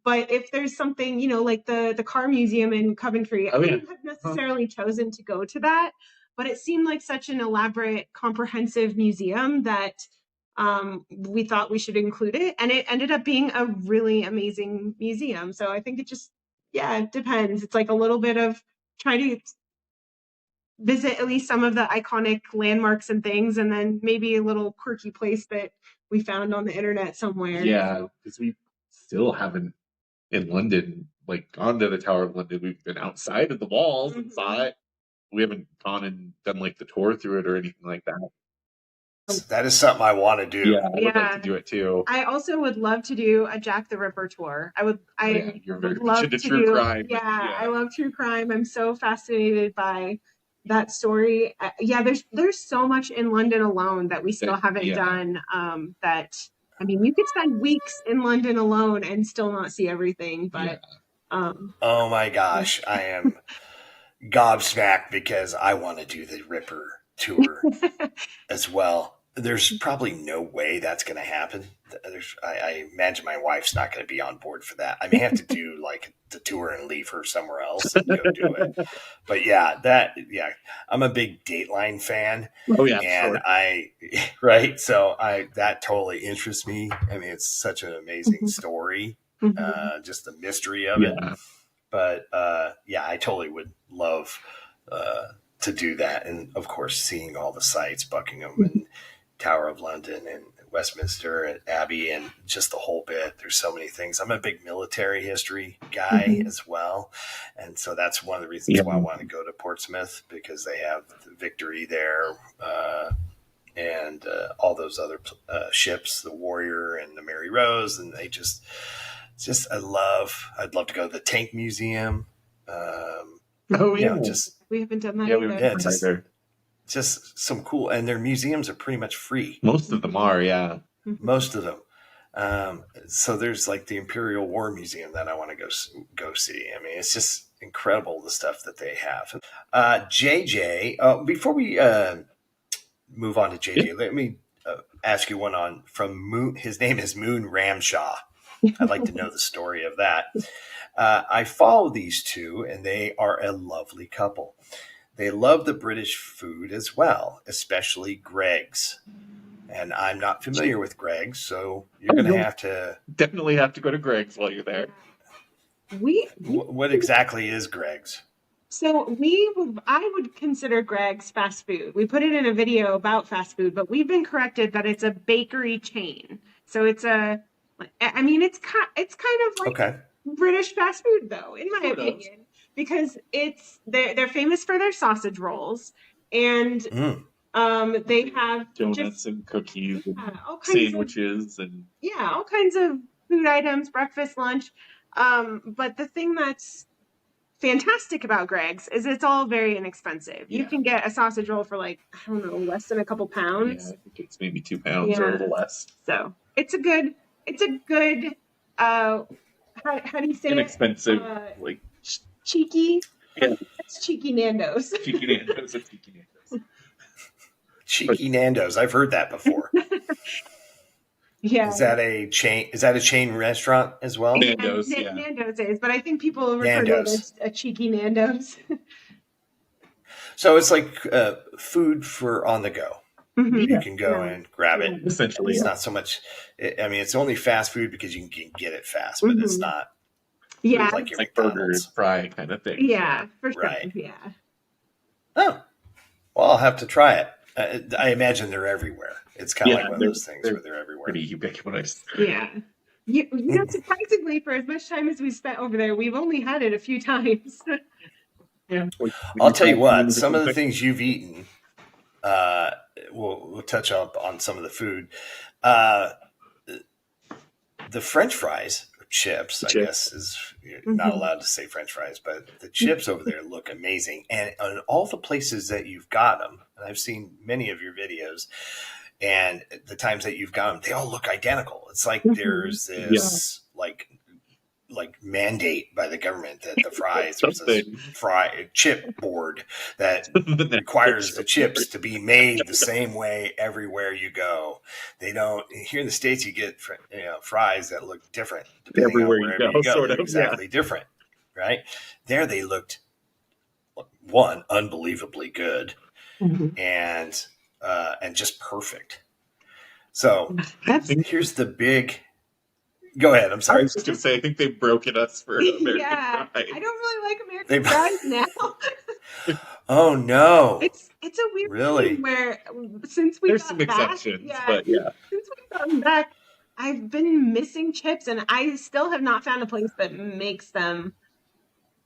But if there's something, like the car museum in Coventry, I wouldn't have necessarily chosen to go to that, but it seemed like such an elaborate, comprehensive museum that we thought we should include it. And it ended up being a really amazing museum. So I think it depends. It's like a little bit of trying to visit at least some of the iconic landmarks and things, and then maybe a little quirky place that we found on the internet somewhere. Yeah, because we still haven't in London, like gone to the Tower of London. We've been outside of the walls and saw it. We haven't gone and done like the tour through it or anything like that. That is something I want to do. Yeah, I would like to do it too. I also would love to do a Jack the Ripper tour. You're very love into to true do. crime. I love true crime. I'm so fascinated by that story. There's so much in London alone that we still haven't done. I mean, you could spend weeks in London alone and still not see everything. But oh my gosh, I am gobsmacked because I want to do the Ripper tour as well. There's probably no way that's going to happen. I imagine my wife's not going to be on board for that. I may have to do like the tour and leave her somewhere else and go do it. But I'm a big Dateline fan. Oh yeah, and sure. So that totally interests me. I mean, it's such an amazing story, just the mystery of it. But I totally would love to do that, and of course, seeing all the sites, Buckingham and Tower of London and Westminster and Abbey and just the whole bit. There's so many things. I'm a big military history guy as well. And so that's one of the reasons why I want to go to Portsmouth, because they have the Victory there and all those other ships, the Warrior and the Mary Rose. And I'd love to go to the Tank Museum. We haven't done that either. Just some cool, and their museums are pretty much free. Most of them are, most of them. So there's like the Imperial War Museum that I want to go see. I mean, it's just incredible the stuff that they have. JJ, before we move on to JJ, let me ask you one from Moon. His name is Moon Ramshaw. I'd like to know the story of that. I follow these two, and they are a lovely couple. They love the British food as well, especially Greg's. And I'm not familiar with Greg's, so you're going to have to... Definitely have to go to Greg's while you're there. What exactly is Greg's? So I would consider Greg's fast food. We put it in a video about fast food, but we've been corrected that it's a bakery chain. So it's kind of like British fast food, though, in my opinion. Because they're famous for their sausage rolls, and they have donuts and cookies and sandwiches and all kinds of food items, breakfast, lunch. But the thing that's fantastic about Greg's is it's all very inexpensive. You can get a sausage roll for less than a couple pounds. Yeah, I think it's maybe 2 pounds or a little less. So it's a good. How do you say inexpensive, cheeky? Yeah. It's cheeky Nando's. Cheeky Nando's. Cheeky Nando's. I've heard that before. Yeah. Is that a chain? Is that a chain restaurant as well? Nando's. Nando's is, but I think people refer to it as a cheeky Nando's. So it's like food for on the go. You can go and grab it. Essentially, it's not so much. I mean, it's only fast food because you can get it fast, but it's not. Yeah, like your burger, fry kind of thing. Yeah, for sure. Right. Yeah. Oh, well, I'll have to try it. I imagine they're everywhere. It's kind of like one of those things where they're everywhere. Pretty ubiquitous. Yeah. Surprisingly, for as much time as we spent over there, we've only had it a few times. Yeah, I'll tell you what, some of the things you've eaten, we'll touch up on some of the food. The French fries, or chips, I guess, you're not allowed to say French fries, but the chips over there look amazing. And on all the places that you've got them, and I've seen many of your videos, and the times that you've got them, they all look identical. It's like there's this like mandate by the government that the fries, there's this chip board that requires the chips to be made the same way everywhere you go. They don't, here in the States, you get fries that look different depending on wherever you go. They're exactly different, right? There they looked, one, unbelievably good, and just perfect. So here's the big. Go ahead. I'm sorry. I was just going to say, I think they've broken us for American fries. I don't really like American fries now. Oh no! It's a weird thing where since we there's got some back, exceptions, but since we've gotten back, I've been missing chips, and I still have not found a place that makes them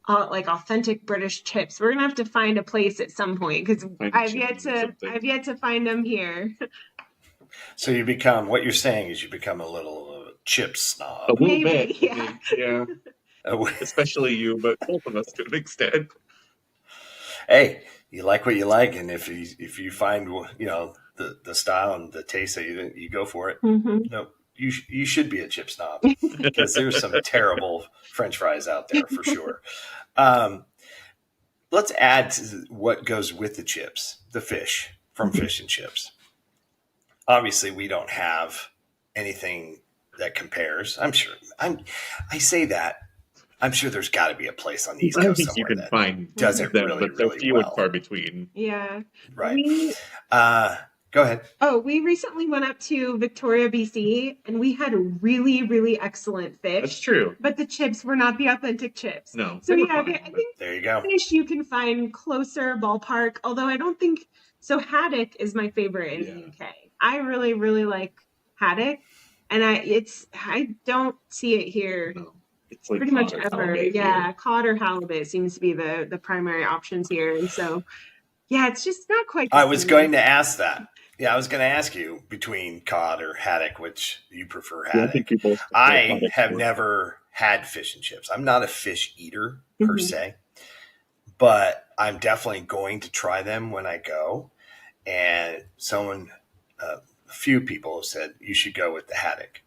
like authentic British chips. We're gonna have to find a place at some point because I've yet to find them here. So what you're saying is you become a little chip snob. A little bit. Yeah. Especially you, but both of us to an extent. Hey, you like what you like, and if you find the style and the taste that you go for it. No, you should be a chip snob because there's some terrible French fries out there for sure. Let's add to what goes with the chips, the fish from Fish and Chips. Obviously, we don't have anything that compares. I'm sure. I say that. I'm sure there's got to be a place on the East Coast somewhere you can that find does it really, but really few well. and far between. Yeah. Right. Go ahead. Oh, we recently went up to Victoria, BC, and we had really, really excellent fish. That's true. But the chips were not the authentic chips. No. So I think there you go. Fish you can find closer ballpark, although I don't think so. Haddock is my favorite in the UK. I really, really like haddock, and I don't see it here. No. It's like pretty much ever. Yeah, cod or halibut seems to be the primary options here, and so it's just not quite. I was going to ask that. Yeah, I was going to ask you between cod or haddock, which you prefer haddock. I have never had Fish and Chips. I'm not a fish eater per se, but I'm definitely going to try them when I go. And a few people have said you should go with the haddock.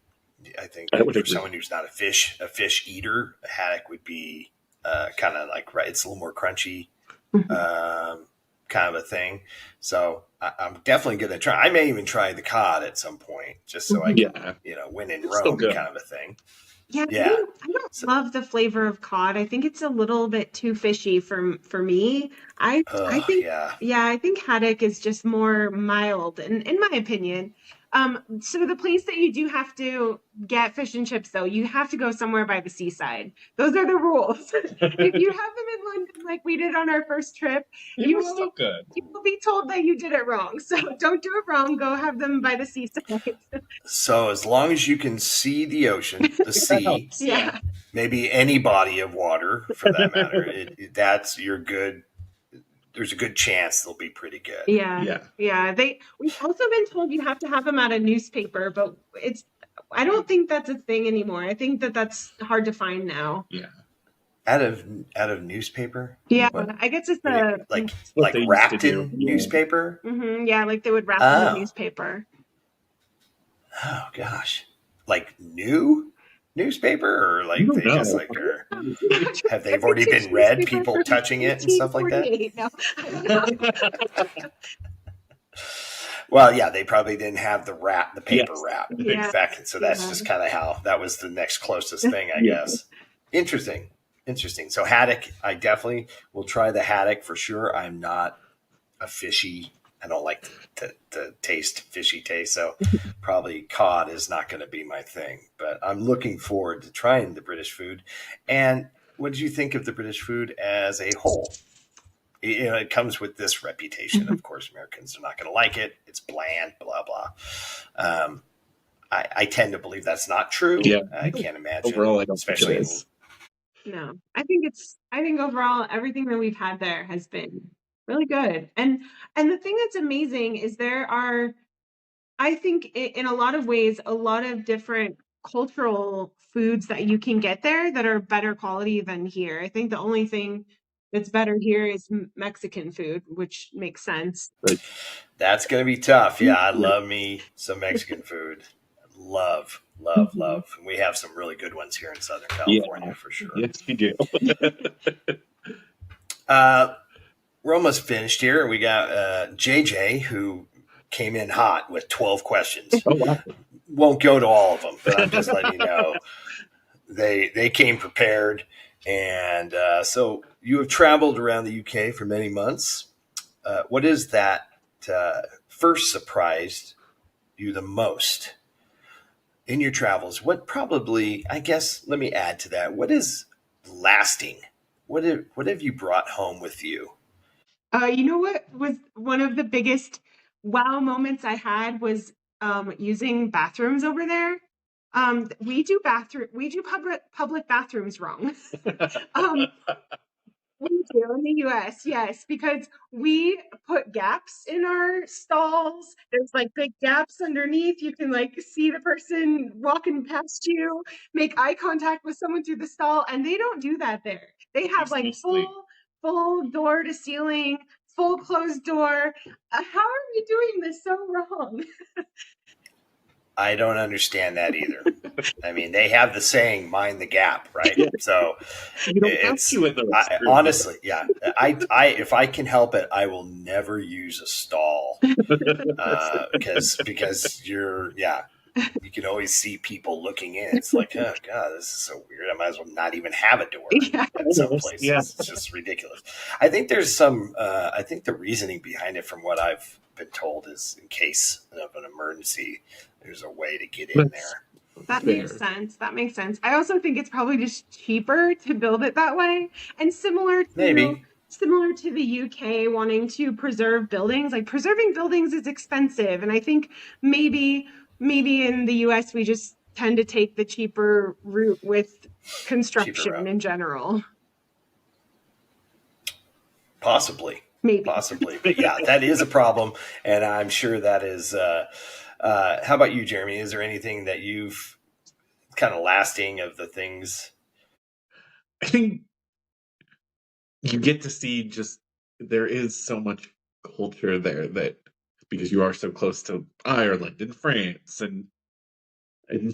I think for someone who's not a fish eater, a haddock would be kind of like, right, it's a little more crunchy, kind of a thing. So I'm definitely going to try. I may even try the cod at some point, just so I can, win in Rome, kind of a thing. Yeah. I don't love the flavor of cod. I think it's a little bit too fishy for me. I think haddock is just more mild, in my opinion. So the place that you do have to get fish and chips, though, you have to go somewhere by the seaside. Those are the rules. If you have them in London, like we did on our first trip, you will be told that you did it wrong. So don't do it wrong. Go have them by the seaside. So as long as you can see the ocean, the sea, maybe any body of water for that matter, you're good. There's a good chance they'll be pretty good. Yeah. We've also been told you have to have them out of newspaper, but I don't think that's a thing anymore. I think that's hard to find now. Yeah. Out of newspaper? Yeah, I guess it's like wrapped in newspaper. Mm-hmm, yeah, like they would wrap in the newspaper. Oh gosh, like new newspaper, or like they just like have they already been read? People touching it and stuff like that. No, I don't know. Well, yeah, they probably didn't have the paper wrap back, so that's just kind of how that was the next closest thing, I guess. Interesting. So haddock, I definitely will try the haddock for sure. I'm not a fishy. I don't like the fishy taste. So probably cod is not going to be my thing, but I'm looking forward to trying the British food. And what did you think of the British food as a whole? It comes with this reputation. Of course, Americans are not going to like it. It's bland, blah, blah. I tend to believe that's not true. Yeah. I can't imagine. Overall, I don't especially think it is. No, I think overall everything that we've had there has been really good. And the thing that's amazing is there are, I think in a lot of ways, a lot of different cultural foods that you can get there that are better quality than here. I think the only thing that's better here is Mexican food, which makes sense. That's going to be tough. Yeah, I love me some Mexican food. Love. And we have some really good ones here in Southern California for sure. Yes, we do. We're almost finished here. We got JJ, who came in hot with 12 questions. Oh, wow. Won't go to all of them, but I'm just letting you know. They came prepared. And so you have traveled around the UK for many months. What is that first surprised you the most in your travels? What probably, I guess, let me add to that. What is lasting? What have you brought home with you? You know what was one of the biggest wow moments I had was using bathrooms over there. We do public bathrooms wrong. We do in the US, yes, because we put gaps in our stalls. There's like big gaps underneath. You can like see the person walking past you, make eye contact with someone through the stall, and they don't do that there. They have like full door to ceiling, full closed door. How are we doing this so wrong? I don't understand that either. I mean, they have the saying "mind the gap," right? Yeah. So you don't have to in the restroom. Honestly, yeah. I if I can help it, I will never use a stall because you can always see people looking in. It's like, oh god, this is so weird. I might as well not even have a door at some places. Yeah. It's just ridiculous. I think there's some. I think the reasoning behind it, from what I've been told, is in case of an emergency, there's a way to get in there. That makes sense. I also think it's probably just cheaper to build it that way, and similar to the UK wanting to preserve buildings. Like preserving buildings is expensive, and I think maybe in the US we just tend to take the cheaper route with construction in general. Possibly. Maybe. Possibly. But yeah, that is a problem, and I'm sure that is how about you, Jeremy? Is there anything that you've kind of lasting of the things? I think you get to see just there is so much culture there that because you are so close to Ireland and France and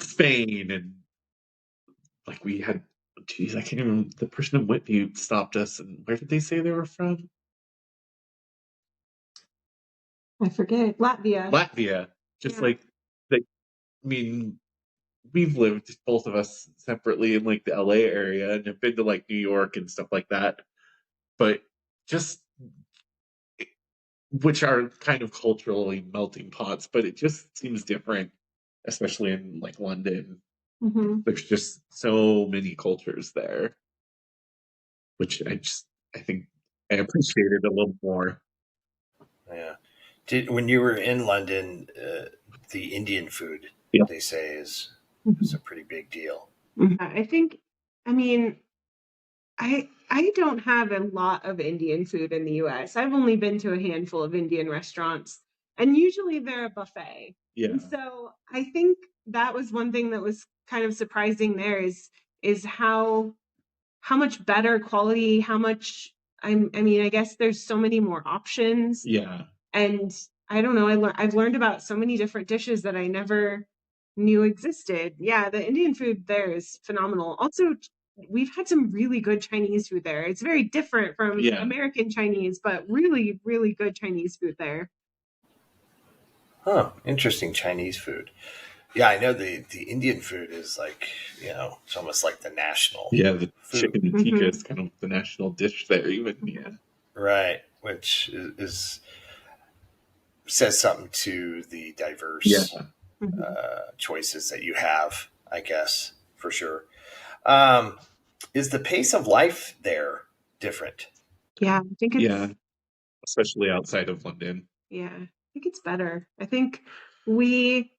Spain, and like we had, geez, I can't even. The person in Whitby stopped us, and where did they say they were from? I forget. Latvia. Just like they. I mean, we've lived, both of us, separately in like the LA area and have been to like New York and stuff like that, but just which are kind of culturally melting pots, but it just seems different, especially in like London. Mm-hmm. There's just so many cultures there, which I think I appreciated a little more. Yeah. When you were in London, the Indian food, they say is a pretty big deal. I think, I mean, I don't have a lot of Indian food in the US. I've only been to a handful of Indian restaurants, and usually they're a buffet. Yeah. And so I think that was one thing that was kind of surprising there is how much better quality, how much I mean, I guess there's so many more options. Yeah. And I don't know, I've learned about so many different dishes that I never knew existed. Yeah, the Indian food there is phenomenal. Also, we've had some really good Chinese food there. It's very different from American Chinese, but really, really good Chinese food there. Huh. Interesting Chinese food. Yeah, I know the Indian food is like, it's almost like the national. Yeah, the food. Chicken and tikka is kind of the national dish there, even. Yeah. Right, which says something to the diverse choices that you have, I guess, for sure. Is the pace of life there different? Yeah, I think it's especially outside of London. Yeah, I think it's better. I think we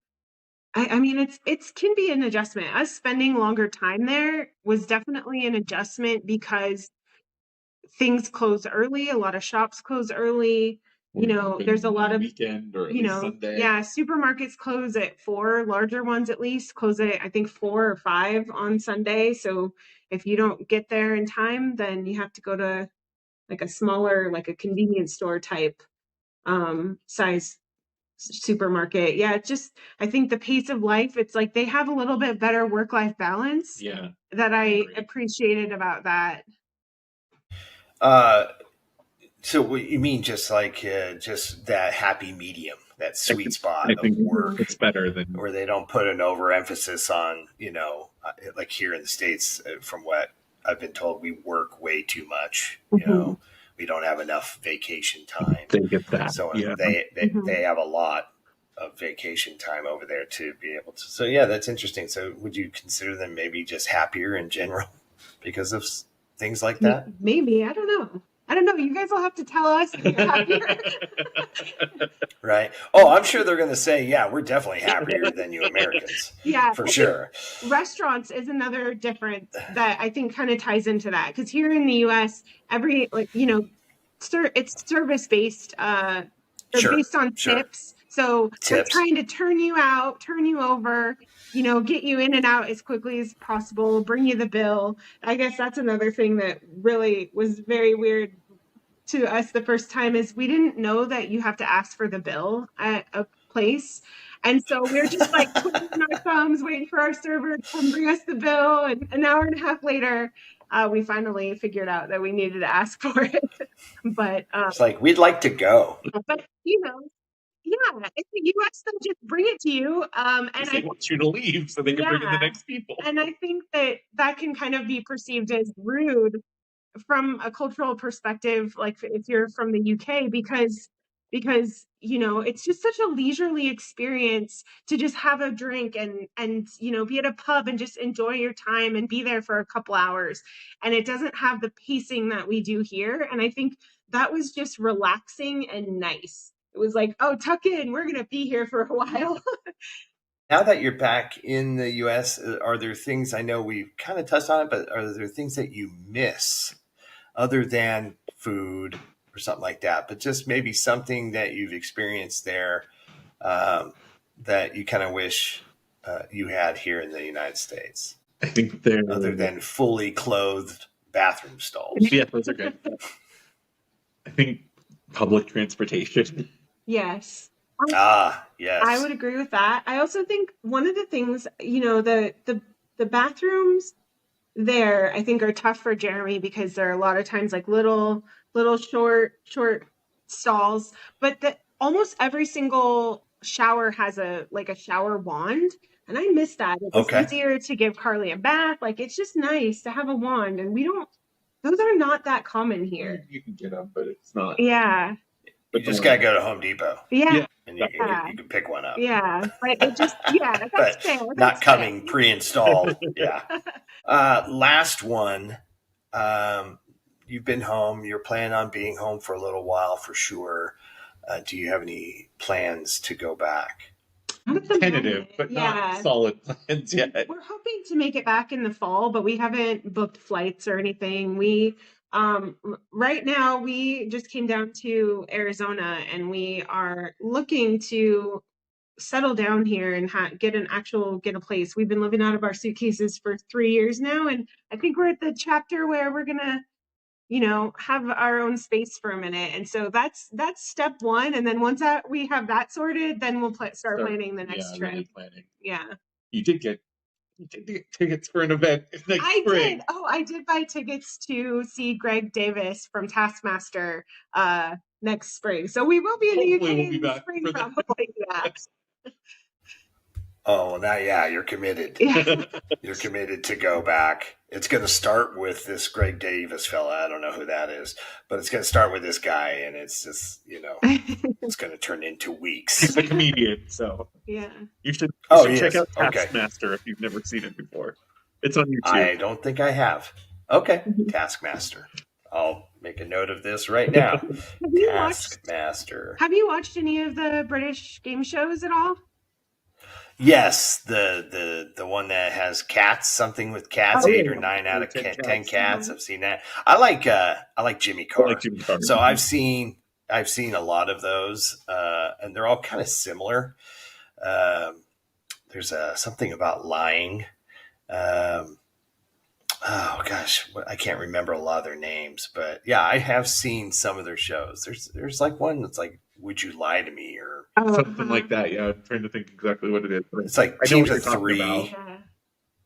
I mean, it's can be an adjustment. Us spending longer time there was definitely an adjustment because things close early. A lot of shops close early. There's a lot of weekend or at least Sunday. Yeah, supermarkets close at 4. Larger ones at least close at, I think, 4 or 5 on Sunday. So if you don't get there in time, then you have to go to like a smaller, like a convenience store type size supermarket. Yeah, it's just, I think the pace of life, it's like they have a little bit better work-life balance. Yeah, that I appreciated about that. So what you mean, just like just that happy medium, that sweet spot of work? It's better than where they don't put an overemphasis on, like here in the States, from what I've been told, we work way too much. We don't have enough vacation time. They get that. So they have a lot of vacation time over there to be able to. So yeah, that's interesting. So would you consider them maybe just happier in general because of things like that? Maybe. I don't know. You guys will have to tell us if you're happier. Right. Oh, I'm sure they're going to say, yeah, we're definitely happier than you Americans. Yeah, for sure. Restaurants is another difference that I think kind of ties into that. Because here in the U.S., it's service based. They're based on tips. So they're trying to turn you over, get you in and out as quickly as possible, bring you the bill. I guess that's another thing that really was very weird to us the first time is we didn't know that you have to ask for the bill at a place. And so we're just like twiddling our thumbs, waiting for our server to come bring us the bill. And an hour and a half later, we finally figured out that we needed to ask for it. But it's like, we'd like to go. But, yeah, in the U.S., they'll just bring it to you. And they want you to leave so they can bring in the next people. And I think that can kind of be perceived as rude from a cultural perspective, like if you're from the UK, because it's just such a leisurely experience to just have a drink and be at a pub and just enjoy your time and be there for a couple hours. And it doesn't have the pacing that we do here. And I think that was just relaxing and nice. It was like, oh, tuck in, we're going to be here for a while. Now that you're back in the U.S., are there things, I know we've kind of touched on it, but are there things that you miss other than food or something like that, but just maybe something that you've experienced there that you kind of wish you had here in the United States? I think other than fully clothed bathroom stalls. Yeah, those are good. I think public transportation. Yes. Yes. I would agree with that. I also think one of the things, the bathrooms there, I think, are tough for Jeremy because there are a lot of times like little short stalls, but almost every single shower has a shower wand, and I miss that. It's easier to give Carly a bath. Like, it's just nice to have a wand, and those are not that common here. You can get them, but it's not. Yeah. You just got to go to Home Depot. Yeah. And you can pick one up. Yeah. But it just, that's but fair. Not coming pre-installed. Yeah. Last one. You've been home. You're planning on being home for a little while for sure. Do you have any plans to go back? Tentative, but not solid plans yet. We're hoping to make it back in the fall, but we haven't booked flights or anything. We right now we just came down to Arizona, and we are looking to settle down here and get a place. We've been living out of our suitcases for 3 years now, and I think we're at the chapter where we're gonna have our own space for a minute. And so that's step one. And then once we have that sorted, then we'll start planning the next trip. Really planning. Yeah. You did get tickets for an event next spring. I did buy tickets to see Greg Davis from Taskmaster next spring. So we will be in the UK in the spring probably. Yeah. Oh, well, now, you're committed. Yeah. You're committed to go back. It's going to start with this Greg Davis fella. I don't know who that is, but it's going to start with this guy, and it's just, it's going to turn into weeks. He's a comedian, so yeah. You should check out Taskmaster if you've never seen it before. It's on YouTube. I don't think I have. Okay, Taskmaster. I'll make a note of this right now. Taskmaster. Have you watched any of the British game shows at all? Yes, the one that has cats, something with cats, 8 or 9 out of 10 cats. I've seen that. I like Jimmy Carr. I like Jimmy Carr. So I've seen a lot of those, and they're all kind of similar. There's something about lying. Oh gosh, I can't remember a lot of their names, but yeah, I have seen some of their shows. There's like one that's like, "Would you lie to me?" or something like that. Yeah, I'm trying to think exactly what it is. It's like teams of three.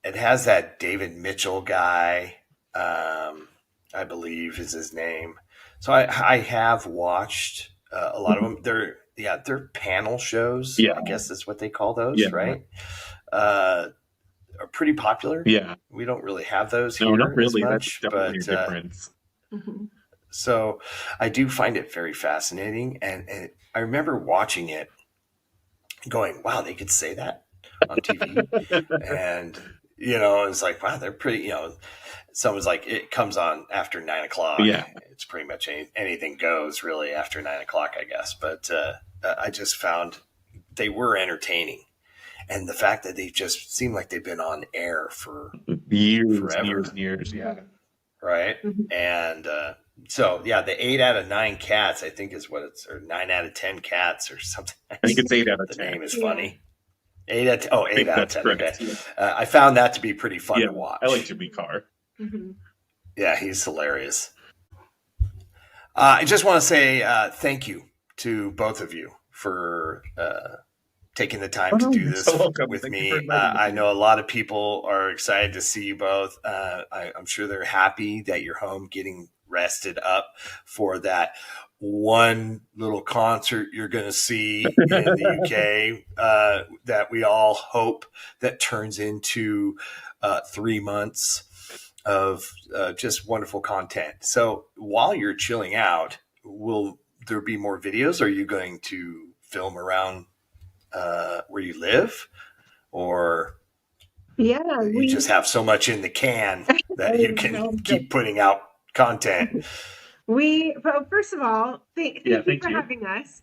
It has that David Mitchell guy, I believe is his name. So I have watched a lot of them. They're panel shows. Yeah. I guess that's what they call those, right? Are pretty popular. Yeah, we don't really have those no, here not really. as much, That's definitely a difference. So I do find it very fascinating, and I remember watching it, going, "Wow, they could say that on TV," and it's like, wow, they're pretty. Someone's like, it comes on after 9 o'clock. Yeah, it's pretty much anything goes really after 9 o'clock, I guess. But I just found they were entertaining. And the fact that they just seem like they've been on air for years. Yeah. Right. And so, yeah, the 8 out of 9 cats, I think is what it's, or 9 out of 10 cats or something. I think it's 8 out of 10. The name is funny. 8 out of 10. Correct. Okay. I found that to be pretty fun to watch. I like Jimmy Carr. Yeah, he's hilarious. I just want to say thank you to both of you for taking the time to do this with me. I know a lot of people are excited to see you both. I'm sure they're happy that you're home getting rested up for that one little concert you're going to see in the UK that we all hope that turns into 3 months of just wonderful content. So while you're chilling out, will there be more videos? Are you going to film around where you live, or you just have so much in the can that you can keep putting out content? Well, first of all, thank you for having us.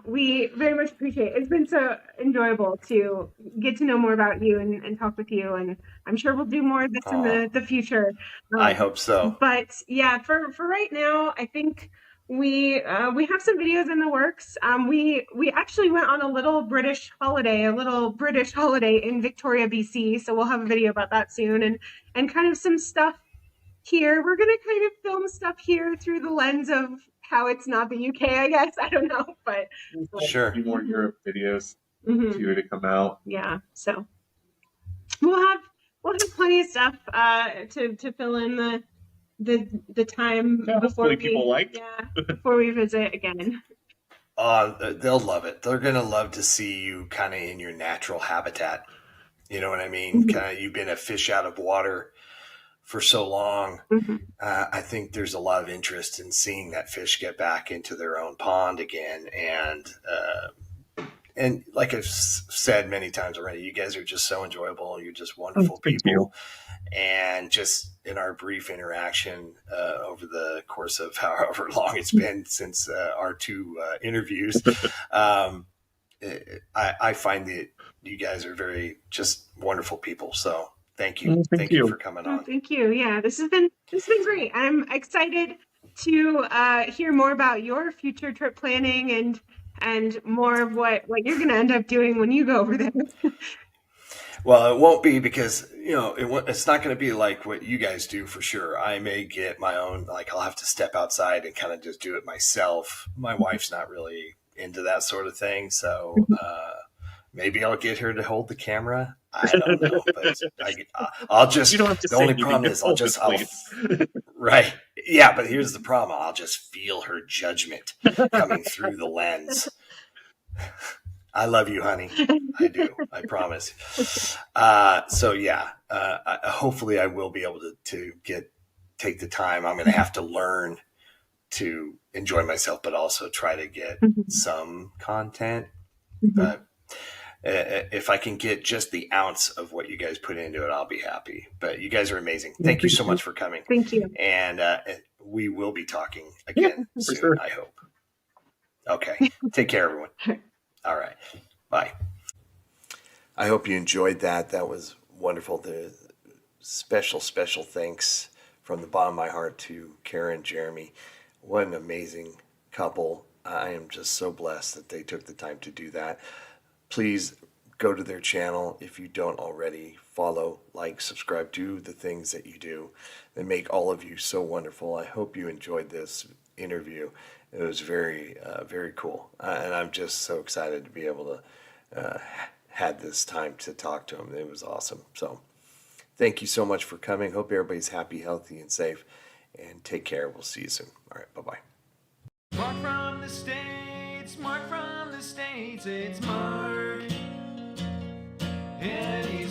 We very much appreciate it. It's been so enjoyable to get to know more about you and talk with you, and I'm sure we'll do more of this in the future. I hope so. But yeah, for right now, I think we have some videos in the works. We actually went on a little British holiday in Victoria, BC. So we'll have a video about that soon, and kind of some stuff here. We're gonna kind of film stuff here through the lens of how it's not the UK, I guess. I don't know, but sure. A few more Europe videos too to come out. Yeah, so we'll have plenty of stuff to fill in the time before before we visit again. They'll love it. They're gonna love to see you kind of in your natural habitat. You know what I mean? Kind of, you've been a fish out of water for so long. I think there's a lot of interest in seeing that fish get back into their own pond again. And like I've said many times already, you guys are just so enjoyable. You're just wonderful people. And just in our brief interaction over the course of however long it's been since our 2 interviews, I find that you guys are very just wonderful people. So thank you. Thank you for coming on. Thank you. Yeah, this has been great. I'm excited to hear more about your future trip planning and more of what you're going to end up doing when you go over there. Well, it won't be, because it's not going to be like what you guys do for sure. I may get my own, like I'll have to step outside and kind of just do it myself. My wife's not really into that sort of thing, so maybe I'll get her to hold the camera. I don't know, but I'll just. You don't have to. The only problem is right. Yeah, but here's the problem: I'll just feel her judgment coming through the lens. I love you, honey. I do. I promise. So yeah, hopefully I will be able to take the time. I'm going to have to learn to enjoy myself, but also try to get some content. But if I can get just the ounce of what you guys put into it, I'll be happy. But you guys are amazing. Thank you so much for coming. Thank you. And we will be talking again soon, sure. I hope. Okay. Take care, everyone. All right. Bye. I hope you enjoyed that. That was wonderful. The special thanks from the bottom of my heart to Cara and Jeremy. What an amazing couple. I am just so blessed that they took the time to do that. Please go to their channel if you don't already. Follow, like, subscribe, do the things that you do that make all of you so wonderful. I hope you enjoyed this interview. It was very, very cool. And I'm just so excited to be able to had this time to talk to them. It was awesome. So thank you so much for coming. Hope everybody's happy, healthy, and safe. And take care. We'll see you soon. All right. Bye-bye. Mark from the States, Mark from the States, it's Mark. And he's